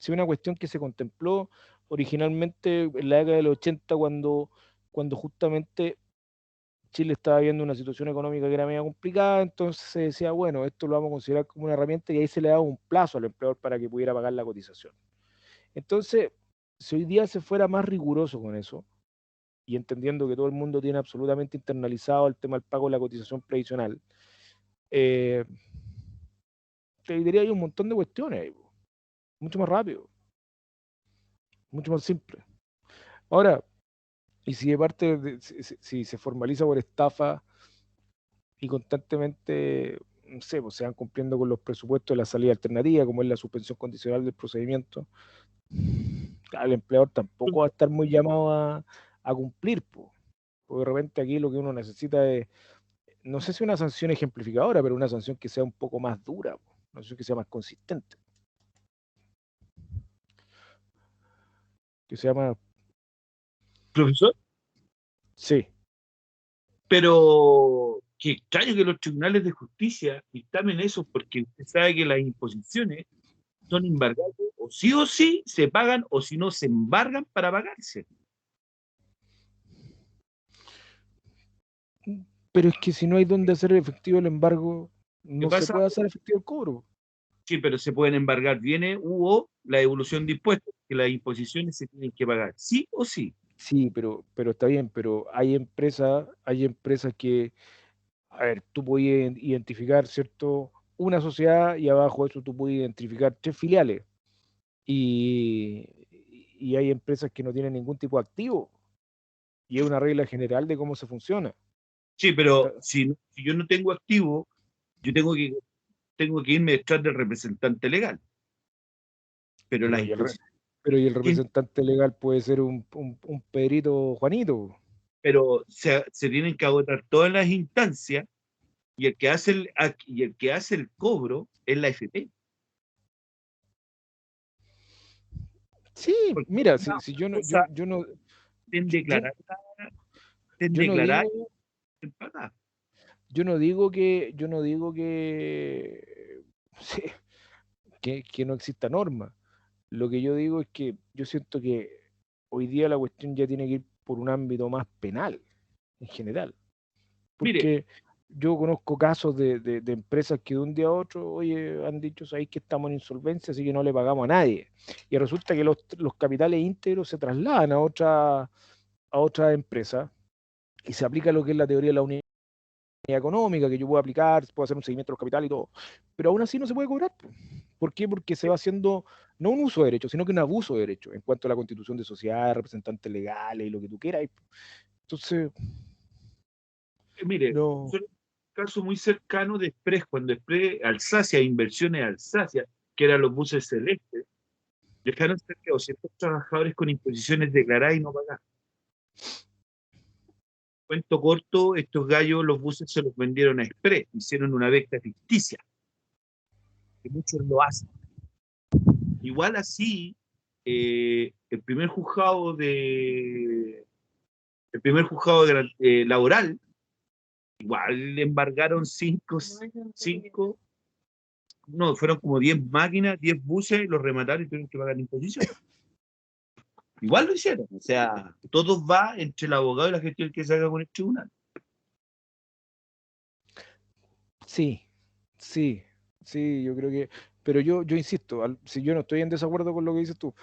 Es una cuestión que se contempló originalmente en la década del 80 cuando justamente Chile estaba viendo una situación económica que era medio complicada, entonces se decía, bueno, esto lo vamos a considerar como una herramienta y ahí se le daba un plazo al empleador para que pudiera pagar la cotización. Entonces, si hoy día se fuera más riguroso con eso, y entendiendo que todo el mundo tiene absolutamente internalizado el tema del pago de la cotización previsional, eh, te diría hay un montón de cuestiones ahí, mucho más rápido, mucho más simple. Ahora, y si de parte, si se formaliza por estafa y constantemente, no sé, pues se van cumpliendo con los presupuestos de la salida alternativa, como es la suspensión condicional del procedimiento, claro, el empleador tampoco va a estar muy llamado a cumplir, pues. Porque de repente aquí lo que uno necesita es, no sé si una sanción ejemplificadora, pero una sanción que sea un poco más dura, po, una sanción que sea más consistente, que sea más, Profesor, sí, pero qué extraño que los tribunales de justicia dictamen eso, porque usted sabe que las imposiciones son embargables, o sí se pagan, o si no se embargan para pagarse. pero es que si no hay donde hacer efectivo el embargo, ¿Qué no se pasa? puede hacer efectivo el cobro. Sí, pero se pueden embargar bienes o la devolución de impuestos, que las imposiciones se tienen que pagar, sí o sí. Sí, pero está bien, pero hay empresas que, a ver, tú puedes identificar, ¿cierto? Una sociedad y abajo de eso tú puedes identificar 3 filiales y, y hay empresas que no tienen ningún tipo de activo y es una regla general de cómo se funciona. Sí, pero si yo no tengo activo, yo tengo que irme detrás del representante legal. Pero las Pero y el, imposiciones, pero y el representante legal puede ser un Pedrito Juanito. pero se tienen que agotar todas las instancias y el que hace el cobro es la FP. Sí, Porque mira, una si yo no, cosa en yo, declarar, en yo no declarar digo, y en pagar. yo no digo sí, que no exista norma. Lo que yo digo es que yo siento que hoy día la cuestión ya tiene que ir por un ámbito más penal, en general. Mire, Porque yo conozco casos de empresas que de un día a otro, oye, han dicho ahí que estamos en insolvencia, así que no le pagamos a nadie. Y resulta que los capitales íntegros se trasladan a otra empresa y se aplica lo que es la teoría de la unidad económica, que yo puedo aplicar, puedo hacer un seguimiento de los capitales y todo. Pero aún así no se puede cobrar. ¿Por qué? Porque se va haciendo no un uso de derecho, sino que un abuso de derecho en cuanto a la constitución de sociedades, representantes legales y lo que tú quieras. Entonces, mire, no. es un caso muy cercano de Express, cuando Express, Alsacia, Inversiones Alsacia, que eran los buses celestes, dejaron cerca de 200 trabajadores con imposiciones declaradas y no pagadas. Cuento corto, estos gallos, los buses se los vendieron a Express, hicieron una venta ficticia, que muchos lo hacen. Igual así, el primer juzgado laboral, igual le embargaron cinco, no, fueron como 10 máquinas, 10 buses, los remataron y tuvieron que pagar imposición. Igual lo hicieron, o sea, todo va entre el abogado y la gestión que se haga con el tribunal. Sí, sí, yo creo que, pero yo insisto, si yo no estoy en desacuerdo con lo que dices tú,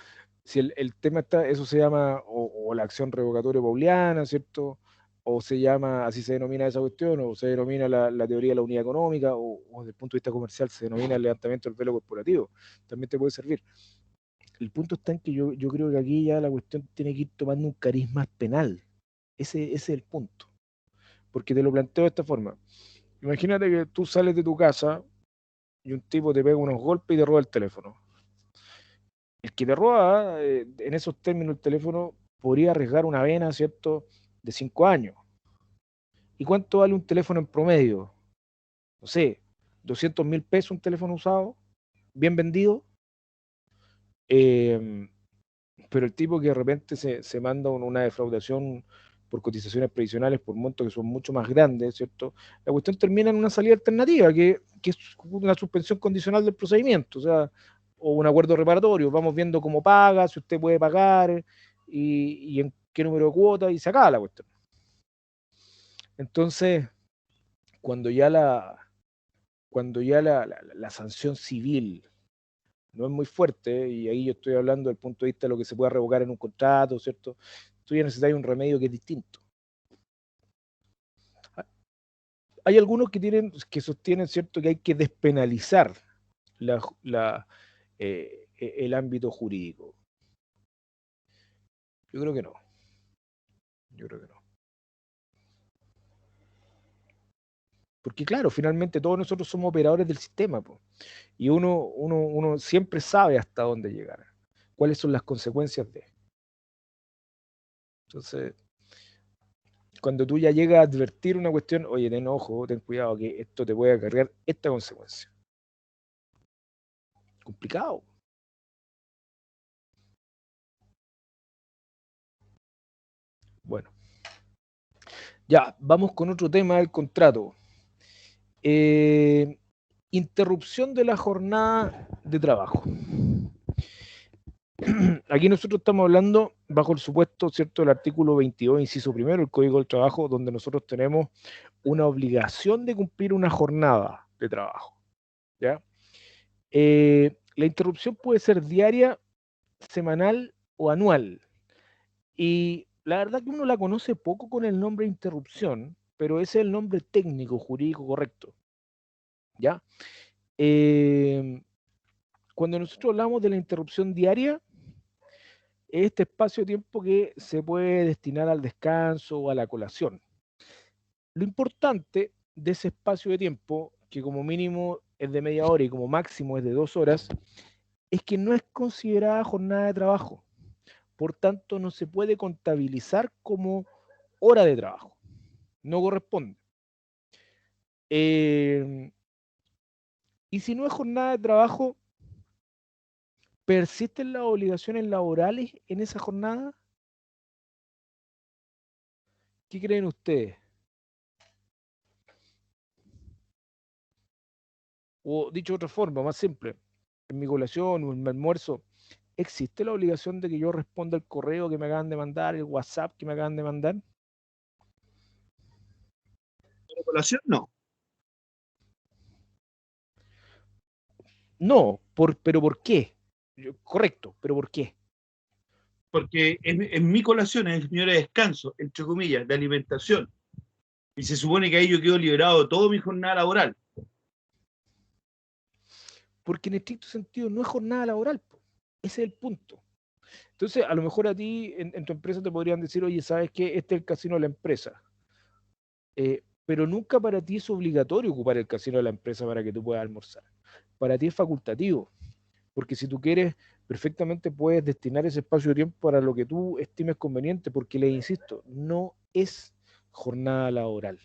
si el tema está, eso se llama o la acción revocatoria booleana, ¿cierto? O se llama, así se denomina esa cuestión, o se denomina la teoría de la unidad económica, o desde el punto de vista comercial se denomina el levantamiento del velo corporativo, también te puede servir. El punto está en que yo creo que aquí ya la cuestión tiene que ir tomando un cariz penal. Ese es el punto. Porque te lo planteo de esta forma. Imagínate que tú sales de tu casa y un tipo te pega unos golpes y te roba el teléfono. El que te roba, en esos términos, el teléfono podría arriesgar una vena, ¿cierto?, de 5 años. ¿Y cuánto vale un teléfono en promedio? No sé, 200.000 pesos un teléfono usado, bien vendido. Eh, pero el tipo que de repente se manda una defraudación por cotizaciones previsionales por montos que son mucho más grandes, ¿cierto? La cuestión termina en una salida alternativa, que es una suspensión condicional del procedimiento, o sea, o un acuerdo reparatorio, vamos viendo cómo paga, si usted puede pagar y en qué número de cuotas, y se acaba la cuestión. Entonces, cuando ya la sanción civil no es muy fuerte, y ahí yo estoy hablando del punto de vista de lo que se pueda revocar en un contrato, ¿cierto? Tú ya necesitas un remedio que es distinto. Hay algunos que sostienen, ¿cierto?, que hay que despenalizar el ámbito jurídico. Yo creo que no. Yo creo que no. Porque claro, finalmente todos nosotros somos operadores del sistema, po, y uno siempre sabe hasta dónde llegar, cuáles son las consecuencias de. Entonces, cuando tú ya llegas a advertir una cuestión, oye, ten ojo, ten cuidado, que esto te puede acarrear esta consecuencia. Complicado. Bueno, ya, vamos con otro tema del contrato. Interrupción de la jornada de trabajo. Aquí nosotros estamos hablando bajo el supuesto, ¿cierto?, del artículo 22, inciso primero, del Código del Trabajo, donde nosotros tenemos una obligación de cumplir una jornada de trabajo, ¿ya? La interrupción puede ser diaria, semanal o anual. Y la verdad que uno la conoce poco con el nombre interrupción, pero ese es el nombre técnico, jurídico correcto, ¿ya? Cuando nosotros hablamos de la interrupción diaria, este espacio de tiempo que se puede destinar al descanso o a la colación. Lo importante de ese espacio de tiempo, que como mínimo es de media hora y como máximo es de 2 horas, es que no es considerada jornada de trabajo. Por tanto, no se puede contabilizar como hora de trabajo. No corresponde. Y si no es jornada de trabajo, ¿persisten las obligaciones laborales en esa jornada? ¿Qué creen ustedes? O dicho de otra forma, más simple, en mi colación o en mi almuerzo, ¿existe la obligación de que yo responda el correo que me acaban de mandar, el WhatsApp que me acaban de mandar? La colación no. No, pero ¿por qué? Correcto, pero ¿por qué? Porque en mi colación, es mi hora de descanso, entre comillas, de alimentación. Y se supone que ahí yo quedo liberado de toda mi jornada laboral. Porque en estricto sentido no es jornada laboral, po. Ese es el punto. Entonces, a lo mejor a ti en tu empresa te podrían decir, oye, ¿sabes qué? Este es el casino de la empresa. Pero nunca para ti es obligatorio ocupar el casino de la empresa para que tú puedas almorzar. Para ti es facultativo, porque si tú quieres, perfectamente puedes destinar ese espacio de tiempo para lo que tú estimes conveniente, porque les insisto, no es jornada laboral.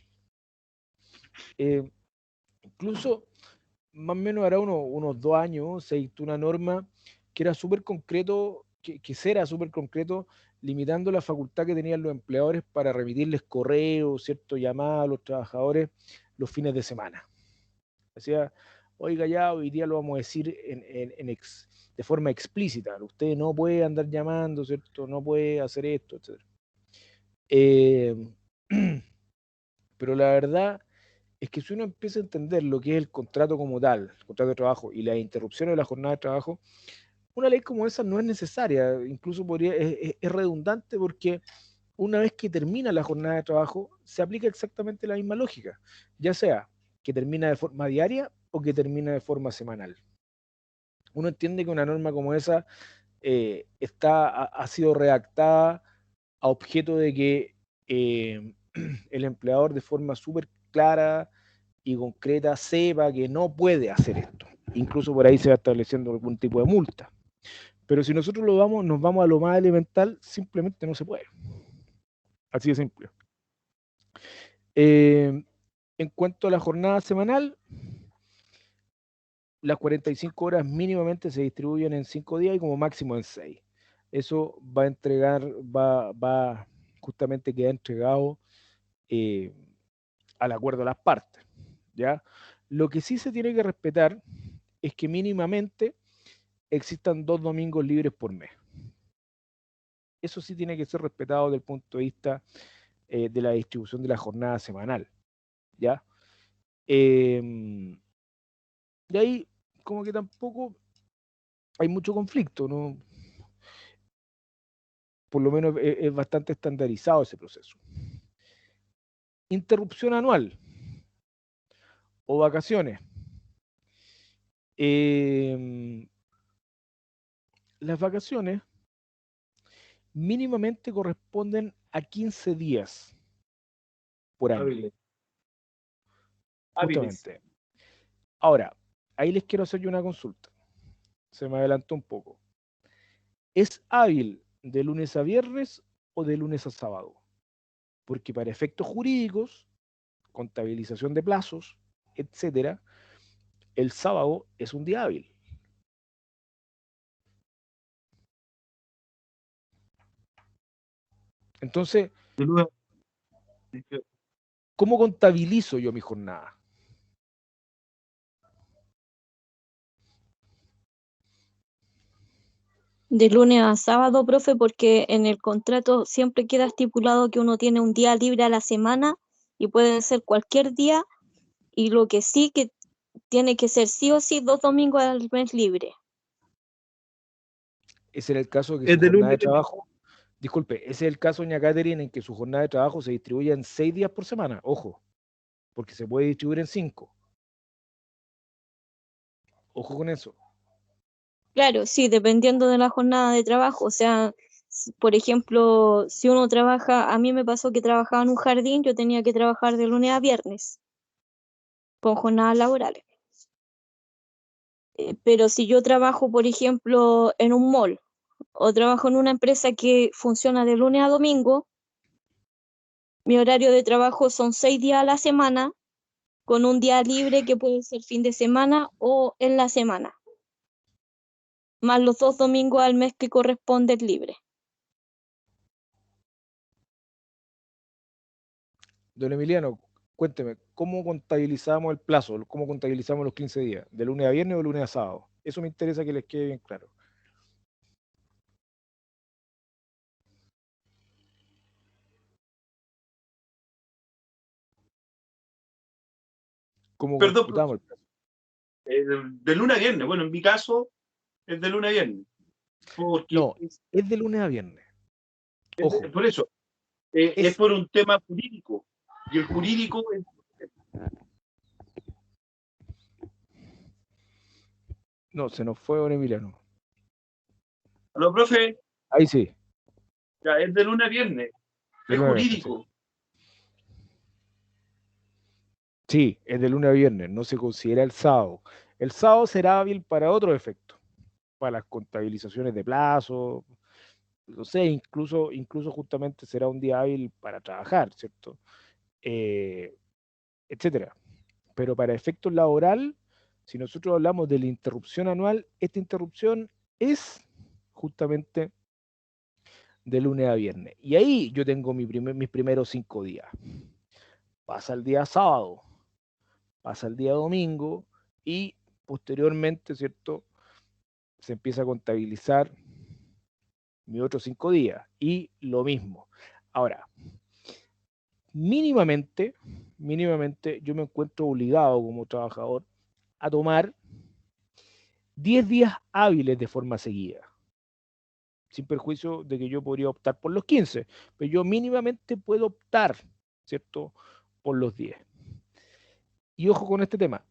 Incluso, más o menos hará unos 2 años, se dictó una norma que era súper concreto, que será súper concreto, limitando la facultad que tenían los empleadores para remitirles correos, cierto, llamadas a los trabajadores los fines de semana. Decía, oiga, ya hoy día lo vamos a decir de forma explícita, usted no puede andar llamando, ¿cierto? No puede hacer esto, etc. Pero la verdad es que si uno empieza a entender lo que es el contrato como tal, el contrato de trabajo y las interrupciones de la jornada de trabajo, una ley como esa no es necesaria, incluso es redundante porque una vez que termina la jornada de trabajo, se aplica exactamente la misma lógica, ya sea que termina de forma diaria o que termina de forma semanal. Uno entiende que una norma como esa ha sido redactada a objeto de que el empleador de forma súper clara y concreta sepa que no puede hacer esto. Incluso por ahí se va estableciendo algún tipo de multa. Pero si nosotros nos vamos a lo más elemental, simplemente no se puede. Así de simple. En cuanto a la jornada semanal, las 45 horas mínimamente se distribuyen en 5 días y como máximo en 6. Eso va a entregar, va justamente queda entregado al acuerdo de las partes, ¿ya? Lo que sí se tiene que respetar es que mínimamente existan 2 domingos libres por mes. Eso sí tiene que ser respetado desde el punto de vista de la distribución de la jornada semanal, ¿ya? Y ahí como que tampoco hay mucho conflicto, ¿no? Por lo menos es bastante estandarizado ese proceso. Interrupción anual o vacaciones. Las vacaciones mínimamente corresponden a 15 días por año. Hábiles. Justamente. Ahora, ahí les quiero hacer yo una consulta. Se me adelantó un poco. ¿Es hábil de lunes a viernes o de lunes a sábado? Porque para efectos jurídicos, contabilización de plazos, etcétera, el sábado es un día hábil. Entonces, ¿cómo contabilizo yo mi jornada? De lunes a sábado, profe, porque en el contrato siempre queda estipulado que uno tiene un día libre a la semana y puede ser cualquier día, y lo que sí que tiene que ser sí o sí 2 domingos al mes libre. Ese era el caso de que Es su de jornada de lunes. trabajo, disculpe, ese es el caso, doña Catherine, en que su jornada de trabajo se distribuye en 6 días por semana, ojo, porque se puede distribuir en 5. Ojo con eso. Claro, sí, dependiendo de la jornada de trabajo. O sea, por ejemplo, si uno trabaja, a mí me pasó que trabajaba en un jardín, yo tenía que trabajar de lunes a viernes con jornadas laborales. Pero si yo trabajo, por ejemplo, en un mall o trabajo en una empresa que funciona de lunes a domingo, mi horario de trabajo son 6 días a la semana, con un día libre que puede ser fin de semana o en la semana, más los 2 domingos al mes que corresponden libre. Don Emiliano, cuénteme, ¿cómo contabilizamos el plazo? ¿Cómo contabilizamos los 15 días? ¿De lunes a viernes o de lunes a sábado? Eso me interesa que les quede bien claro. ¿Cómo Perdón, computamos el plazo? de lunes a viernes. Bueno, en mi caso es de lunes a viernes. Porque No, es de lunes a viernes. Ojo. por eso, es por un tema jurídico. Y el jurídico es... No, se nos fue don Emiliano. Los profe, Ahí sí, ya, es de lunes a viernes. de Es lunes a viernes, sí. jurídico. Sí, es de lunes a viernes, no se considera el sábado. El sábado será hábil para otro efecto, para las contabilizaciones de plazo, no sé, incluso justamente será un día hábil para trabajar, ¿cierto? Etcétera. Pero para efectos laboral, si nosotros hablamos de la interrupción anual, esta interrupción es justamente de lunes a viernes. Y ahí yo tengo mis primeros 5 días. Pasa el día sábado, pasa el día domingo y posteriormente, ¿cierto? Se empieza a contabilizar mis otros 5 días y lo mismo. Ahora, mínimamente, mínimamente, yo me encuentro obligado como trabajador a tomar 10 días hábiles de forma seguida, sin perjuicio de que yo podría optar por los 15, pero yo mínimamente puedo optar, ¿cierto?, por los 10. Y ojo con este tema,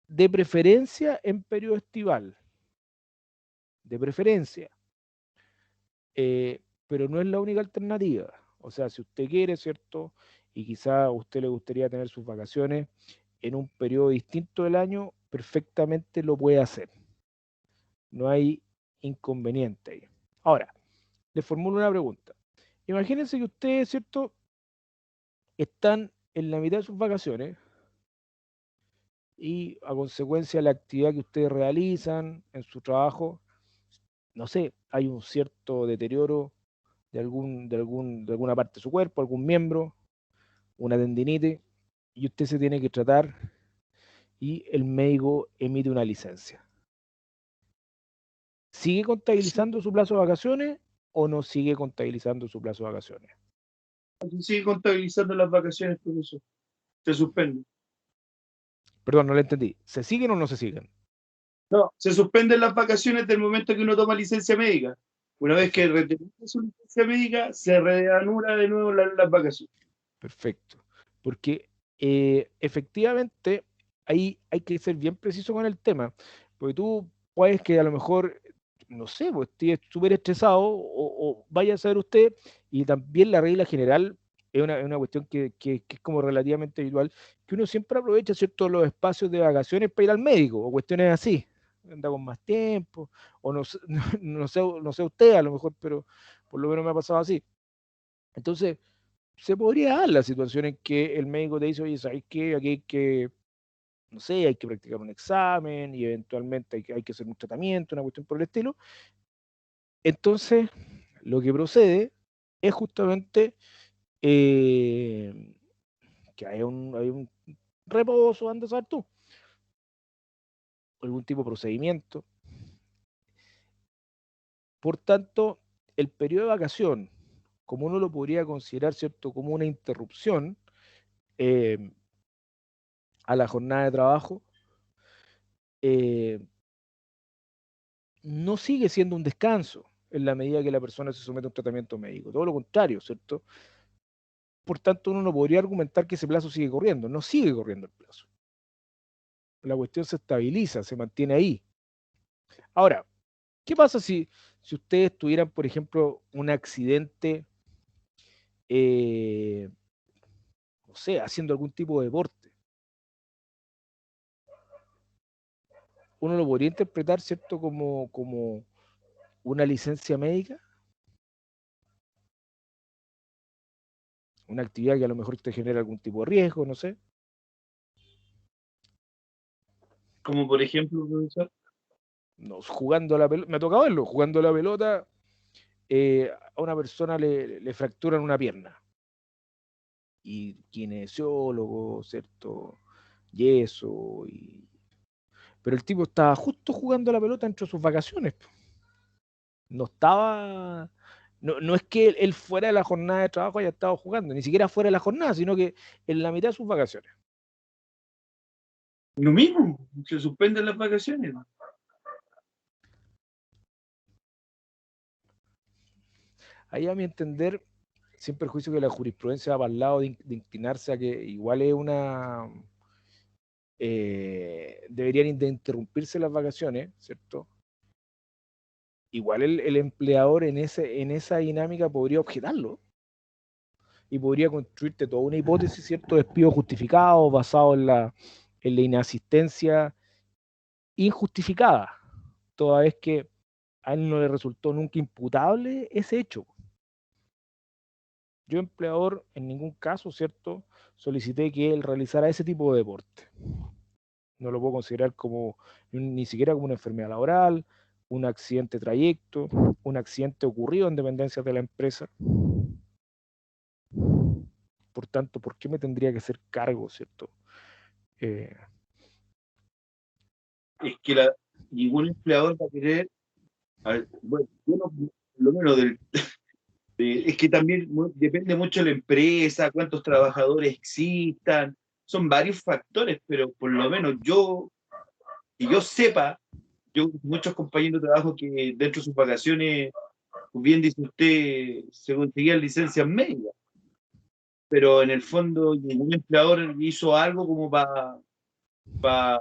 de preferencia en periodo estival, de preferencia, pero no es la única alternativa. O sea, si usted quiere, ¿cierto?, y quizá a usted le gustaría tener sus vacaciones en un periodo distinto del año, perfectamente lo puede hacer. No hay inconveniente ahí. Ahora, le formulo una pregunta. Imagínense que ustedes, ¿cierto?, están en la mitad de sus vacaciones y a consecuencia de la actividad que ustedes realizan en su trabajo, no sé, hay un cierto deterioro de alguna parte de su cuerpo, algún miembro, una tendinitis, y usted se tiene que tratar y el médico emite una licencia. ¿Sigue contabilizando su plazo de vacaciones o no sigue contabilizando su plazo de vacaciones? Sigue contabilizando las vacaciones, profesor. Se suspende. Perdón, no le entendí. ¿Se siguen o no se siguen? No, se suspenden las vacaciones del momento que uno toma licencia médica. Una vez que retira su licencia médica, se reanuda de nuevo las vacaciones. Perfecto. Porque efectivamente ahí hay que ser bien preciso con el tema. Porque tú puedes que a lo mejor, no sé, pues estés súper estresado o vaya a saber usted, y también la regla general es una cuestión que es como relativamente habitual, que uno siempre aprovecha, ¿cierto?, los espacios de vacaciones para ir al médico o cuestiones así. Anda con más tiempo, o no, no sé usted a lo mejor, pero por lo menos me ha pasado así. Entonces, se podría dar la situación en que el médico te dice, oye, ¿sabes qué? Aquí hay que, no sé, hay que practicar un examen y eventualmente hay que hacer un tratamiento, una cuestión por el estilo. Entonces, lo que procede es justamente que hay un reposo, anda a saber tú, algún tipo de procedimiento. Por tanto, el periodo de vacación, como uno lo podría considerar, ¿cierto?, como una interrupción a la jornada de trabajo, no sigue siendo un descanso en la medida que la persona se somete a un tratamiento médico. Todo lo contrario, ¿cierto? Por tanto, uno no podría argumentar que ese plazo sigue corriendo. No sigue corriendo el plazo. La cuestión se estabiliza, se mantiene ahí. Ahora, ¿qué pasa si ustedes tuvieran, por ejemplo, un accidente, no sé, haciendo algún tipo de deporte? Uno lo podría interpretar, ¿cierto?, como una licencia médica, una actividad que a lo mejor te genera algún tipo de riesgo, no sé. Como por ejemplo, profesor. No, jugando a la pelota, me ha tocado verlo, jugando a la pelota, a una persona le fracturan una pierna. Y kinesiólogo, ¿cierto? Yeso. Pero el tipo estaba justo jugando a la pelota entre sus vacaciones. No estaba. No es que él fuera de la jornada de trabajo haya estado jugando, ni siquiera fuera de la jornada, sino que en la mitad de sus vacaciones. Lo mismo, se suspenden las vacaciones. Ahí, a mi entender, sin perjuicio que la jurisprudencia va para el lado de inclinarse a que igual es una. Deberían de interrumpirse las vacaciones, ¿cierto? Igual el empleador en esa dinámica podría objetarlo y podría construirte toda una hipótesis, ¿cierto?, de despido justificado basado en la inasistencia injustificada, toda vez que a él no le resultó nunca imputable ese hecho. Yo, empleador, en ningún caso, ¿cierto?, solicité que él realizara ese tipo de deporte. No lo puedo considerar como ni siquiera como una enfermedad laboral, un accidente de trayecto, un accidente ocurrido en dependencias de la empresa. Por tanto, ¿por qué me tendría que hacer cargo, cierto? Es que ningún empleador va a querer, bueno, lo menos es que también depende mucho de la empresa, cuántos trabajadores existan, son varios factores, pero por lo menos que yo sepa, muchos compañeros de trabajo que dentro de sus vacaciones, pues bien dice usted, se conseguían licencias médicas, pero en el fondo ningún empleador hizo algo como para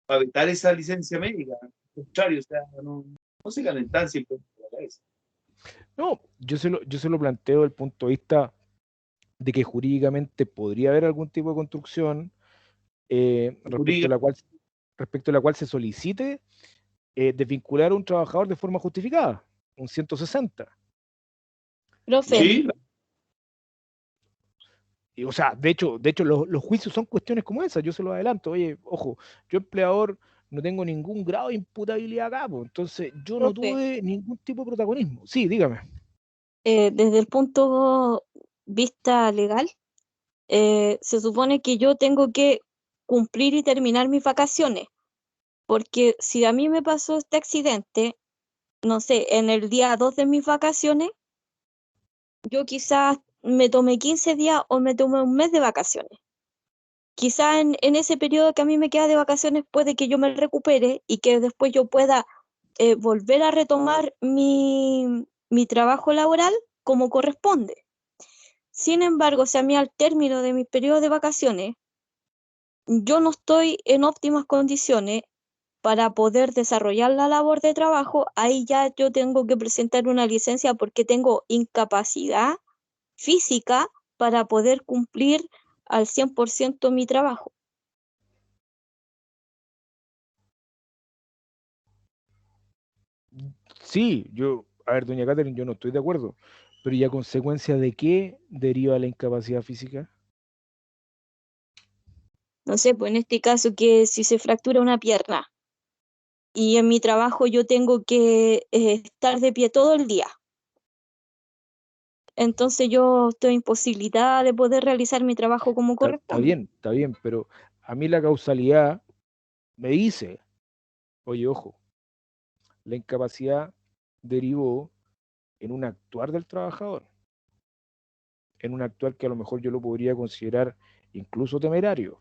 vetar esa licencia médica. Al contrario, o sea, no se calentan siempre en la cabeza. No, yo se lo planteo desde el punto de vista de que jurídicamente podría haber algún tipo de construcción respecto a la cual se solicite desvincular a un trabajador de forma justificada, un 160. Profe, Sí, Y, o sea, de hecho los juicios son cuestiones como esas, yo se lo adelanto. Oye, ojo, yo empleador no tengo ningún grado de imputabilidad acá, pues, entonces yo no profe, tuve ningún tipo de protagonismo. Sí, dígame. desde el punto de vista legal, se supone que yo tengo que cumplir y terminar mis vacaciones, porque si a mí me pasó este accidente, no sé, en el día 2 de mis vacaciones, yo quizás me tomé 15 días o me tomé un mes de vacaciones. Quizás en ese periodo que a mí me queda de vacaciones puede que yo me recupere y que después yo pueda volver a retomar mi trabajo laboral como corresponde. Sin embargo, si a mí al término de mi periodo de vacaciones yo no estoy en óptimas condiciones para poder desarrollar la labor de trabajo, ahí ya yo tengo que presentar una licencia porque tengo incapacidad física para poder cumplir al 100% mi trabajo. Sí, a ver, doña Catherine, yo no estoy de acuerdo, pero ¿y a consecuencia de qué deriva la incapacidad física? No sé, pues en este caso que si se fractura una pierna y en mi trabajo yo tengo que estar de pie todo el día, entonces yo estoy imposibilitada de poder realizar mi trabajo como corresponde. Está bien, pero a mí la causalidad me dice, oye, ojo, la incapacidad derivó en un actuar del trabajador, en un actuar que a lo mejor yo lo podría considerar incluso temerario.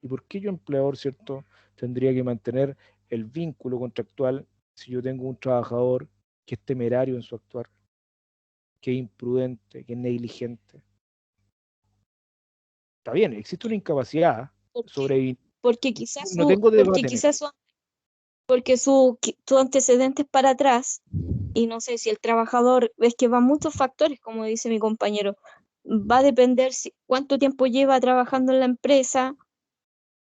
¿Y por qué yo, empleador, cierto, tendría que mantener el vínculo contractual si yo tengo un trabajador que es temerario en su actuar, que es imprudente, que es negligente? Está bien, existe una incapacidad Porque, sobre... porque quizás No tengo porque debate en quizás eso. su, porque su antecedentes para atrás, y no sé si el trabajador, es que van muchos factores, como dice mi compañero, va a depender cuánto tiempo lleva trabajando en la empresa,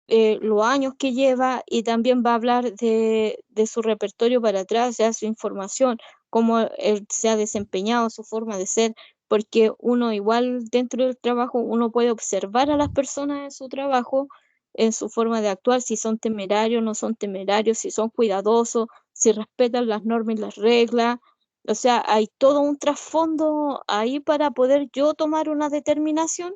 los años que lleva y también va a hablar de su repertorio para atrás, ya su información, cómo él se ha desempeñado, su forma de ser, porque uno igual dentro del trabajo, uno puede observar a las personas en su trabajo, en su forma de actuar, si son temerarios, no son temerarios, si son cuidadosos, si respetan las normas y las reglas. O sea, hay todo un trasfondo ahí para poder yo tomar una determinación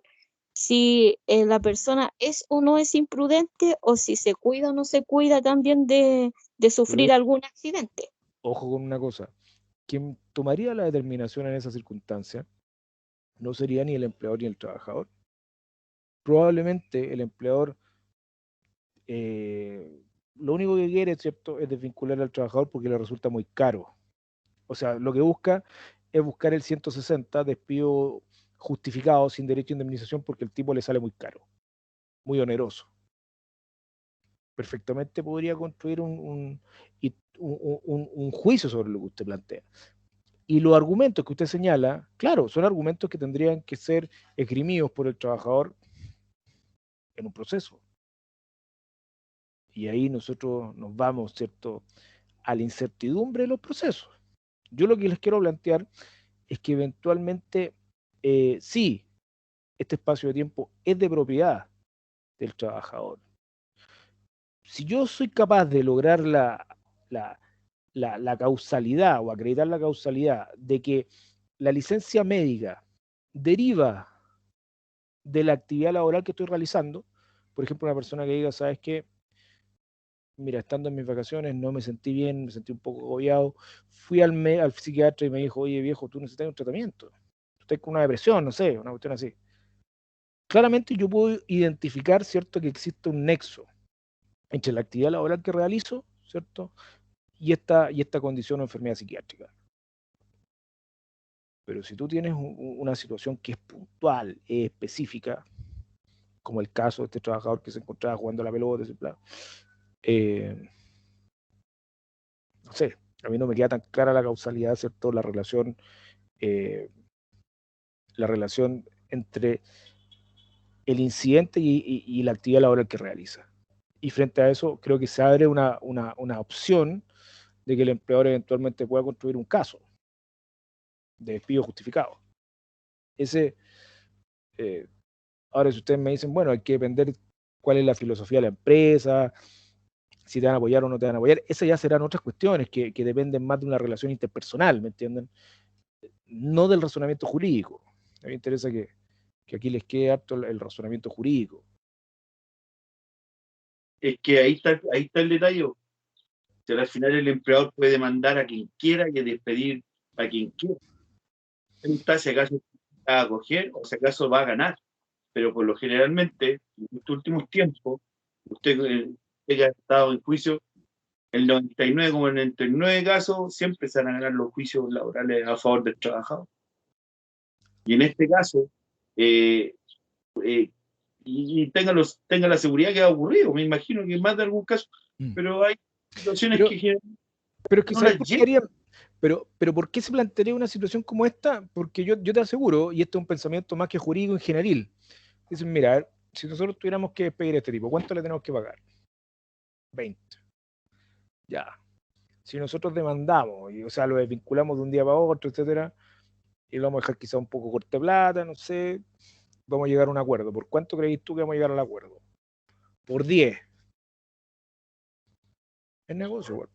si la persona es o no es imprudente o si se cuida o no se cuida también de sufrir Pero algún accidente. ojo con una cosa, quien tomaría la determinación en esa circunstancia no sería ni el empleador ni el trabajador. Probablemente el empleador lo único que quiere, ¿cierto?, es desvincular al trabajador porque le resulta muy caro. O sea, lo que busca es buscar el 160, despido justificado, sin derecho a indemnización, porque el tipo le sale muy caro, muy oneroso. Perfectamente podría construir un juicio sobre lo que usted plantea. Y los argumentos que usted señala, claro, son argumentos que tendrían que ser esgrimidos por el trabajador en un proceso. Y ahí nosotros nos vamos, ¿cierto?, a la incertidumbre de los procesos. Yo lo que les quiero plantear es que eventualmente, sí, este espacio de tiempo es de propiedad del trabajador. Si yo soy capaz de lograr la, la causalidad o acreditar la causalidad de que la licencia médica deriva de la actividad laboral que estoy realizando, por ejemplo, una persona que diga, ¿sabes qué? Mira, estando en mis vacaciones no me sentí bien, me sentí un poco agobiado, fui al psiquiatra y me dijo, oye viejo, tú necesitas un tratamiento, tú estás con una depresión, no sé, una cuestión así. claramente yo puedo identificar, ¿cierto?, que existe un nexo entre la actividad laboral que realizo, ¿cierto?, y esta condición o enfermedad psiquiátrica. Pero si tú tienes una situación que es puntual, es específica, como el caso de este trabajador que se encontraba jugando la pelota, no sé, a mí no me queda tan clara la causalidad, ¿cierto?, la relación entre el incidente y la actividad laboral que realiza. Y frente a eso, creo que se abre una opción de que el empleador eventualmente pueda construir un caso de despido justificado. Ahora, si ustedes me dicen, bueno, hay que depender cuál es la filosofía de la empresa, si te van a apoyar o no te van a apoyar, esas ya serán otras cuestiones que dependen más de una relación interpersonal, ¿me entienden? No del razonamiento jurídico. A mí me interesa que aquí les quede harto el razonamiento jurídico. Es que ahí está el detalle. O sea, al final el empleador puede demandar a quien quiera y despedir a quien quiera. Si acaso va a acoger o si acaso va a ganar. Pero por lo generalmente, en estos últimos tiempos, usted que ha estado en juicio, el 99 como en el 99 casos, siempre se van a ganar los juicios laborales a favor del trabajador. Y en este caso, y tenga la seguridad que ha ocurrido, me imagino que más de algún caso, pero hay situaciones pero es que no ¿sabes las por qué llevan. pero ¿por qué se plantearía una situación como esta? Porque yo te aseguro, y este es un pensamiento más que jurídico en general, dicen, mira, a ver, si nosotros tuviéramos que despedir a este tipo, ¿cuánto le tenemos que pagar? 20. Ya. Si nosotros demandamos, o sea, lo desvinculamos de un día para otro, etcétera, y lo vamos a dejar quizá un poco corte plata, no sé, vamos a llegar a un acuerdo. ¿Por cuánto crees tú que vamos a llegar al acuerdo? Por 10. Es negocio, igual.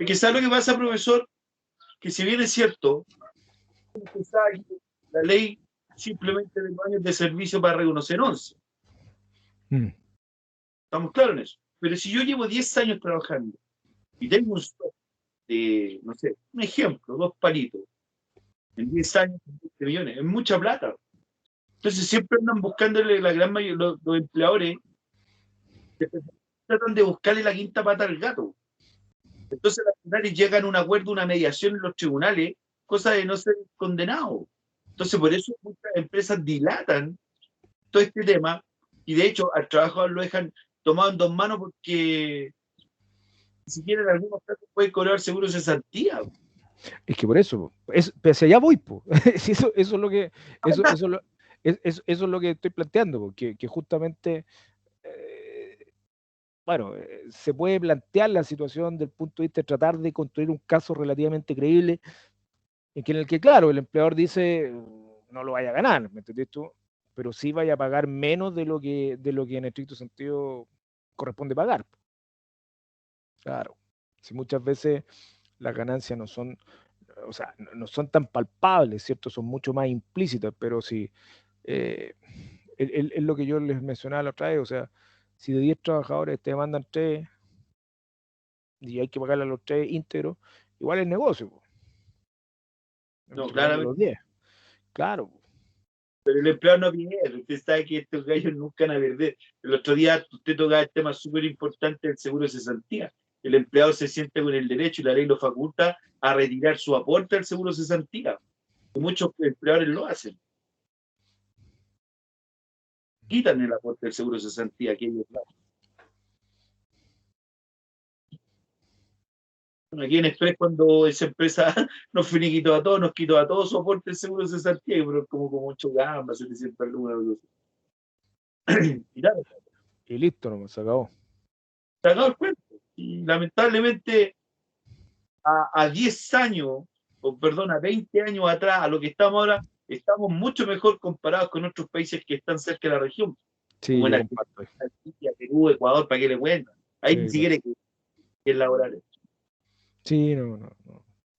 Es que ¿sabe lo que pasa, profesor? Que si bien es cierto, la ley simplemente de los años de servicio para reconocer 11. Estamos claros en eso. Pero si yo llevo 10 años trabajando y tengo un stock de, no sé, un ejemplo, 2 palitos, en 10 años, 20 millones, es mucha plata. Entonces siempre andan buscándole la gran mayoría, los empleadores tratan de buscarle la quinta pata al gato. Entonces las finales llegan a un acuerdo, una mediación en los tribunales, cosa de no ser condenado. Entonces por eso muchas empresas dilatan todo este tema y de hecho al trabajador lo dejan tomado en 2 manos porque ni siquiera en algunos casos puede cobrar seguro de cesantía. Es que por eso, pese allá voy, po. Eso es lo que, eso es lo que estoy planteando, que justamente, bueno, se puede plantear la situación del punto de vista de tratar de construir un caso relativamente creíble, en el que, claro, el empleador dice, no lo vaya a ganar, ¿me entendés tú? Pero sí vaya a pagar menos de lo que en estricto sentido corresponde pagar. Claro, si muchas veces las ganancias no son, o sea, no son tan palpables, ¿cierto? Son mucho más implícitas, pero sí, es lo que yo les mencionaba la otra vez, o sea, si de 10 trabajadores te mandan 3 y hay que pagarle a los 3 íntegros, igual es negocio, po. No, Estoy hablando de los claramente. 10, claro. Pero el empleado no pierde. Usted sabe que estos gallos nunca van a perder. El otro día usted tocaba el tema súper importante del seguro de cesantía. El empleado se siente con el derecho y la ley lo faculta a retirar su aporte al seguro de cesantía. Y muchos empleadores lo hacen. Quitan el aporte del seguro de cesantía que ellos dan. Bueno, aquí en Express, cuando esa empresa nos finiquitó a todos, nos quitó a todos su aporte del seguro de cesantía, pero como 8 gambas, 700 lucas. Y claro, Y listo, no se acabó. se acabó el cuento. Y lamentablemente, a 10 años, o perdón, a 20 años atrás, a lo que estamos ahora, estamos mucho mejor comparados con otros países que están cerca de la región, Sí, como en yo comparto. Argentina, Perú, Ecuador, para que le cuentan. Ahí ni Sí, siquiera hay que laborar. sí, no.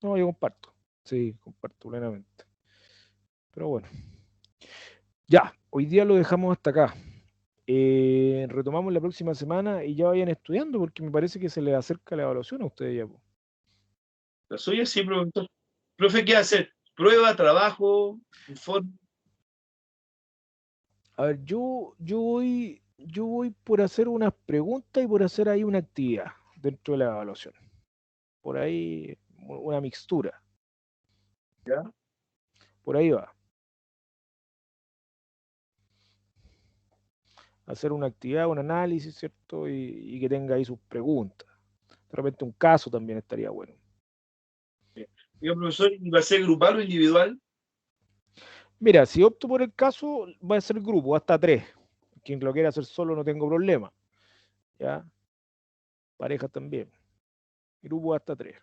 No, yo comparto. Sí, comparto plenamente. Pero bueno. Ya, hoy día lo dejamos hasta acá. Retomamos la próxima semana y ya vayan estudiando porque me parece que se les acerca la evaluación a ustedes ya, po. La suya sí, profesor. Profe, ¿qué hacer? Prueba, trabajo, informe. A ver, yo voy por hacer unas preguntas y por hacer ahí una actividad dentro de la evaluación. Por ahí, una mixtura. ¿Ya? Por ahí va. Hacer una actividad, un análisis, ¿cierto? Y que tenga ahí sus preguntas. De repente un caso también estaría bueno. Digo, profesor, ¿va a ser grupal o individual? Mira, si opto por el caso, va a ser grupo, hasta 3. Quien lo quiera hacer solo no tengo problema. ¿Ya? Pareja también. Grupo hasta 3.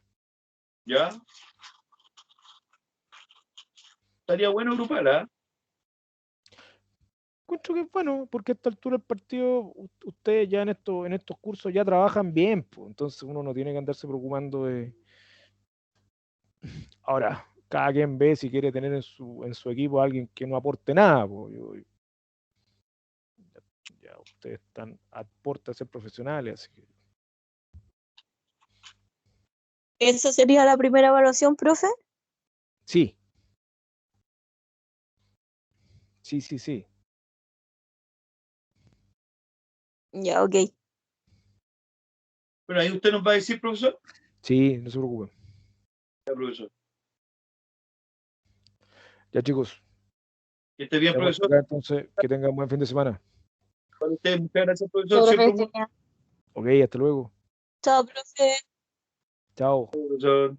¿Ya? Estaría bueno grupal, ¿ah? Encuentro que es bueno, porque a esta altura del partido, ustedes ya en estos cursos ya trabajan bien, pues, entonces uno no tiene que andarse preocupando de... Ahora, cada quien ve si quiere tener en su equipo a alguien que no aporte nada, pues, ya ustedes están a puerta de ser profesionales, así que... ¿Esa sería la primera evaluación, profe? Sí. Sí. Ya, ok. Pero ahí usted nos va a decir, profesor. Sí, no se preocupen. Ya, profesor. Ya, chicos. Que esté bien, Ya, profesor. acá, entonces, que tengan un buen fin de semana. Para usted, muchas gracias, Chao, profesor. profe, Siempre un que esté bien. Ok, hasta luego. Chao, profe. Chao. gusto, profesor.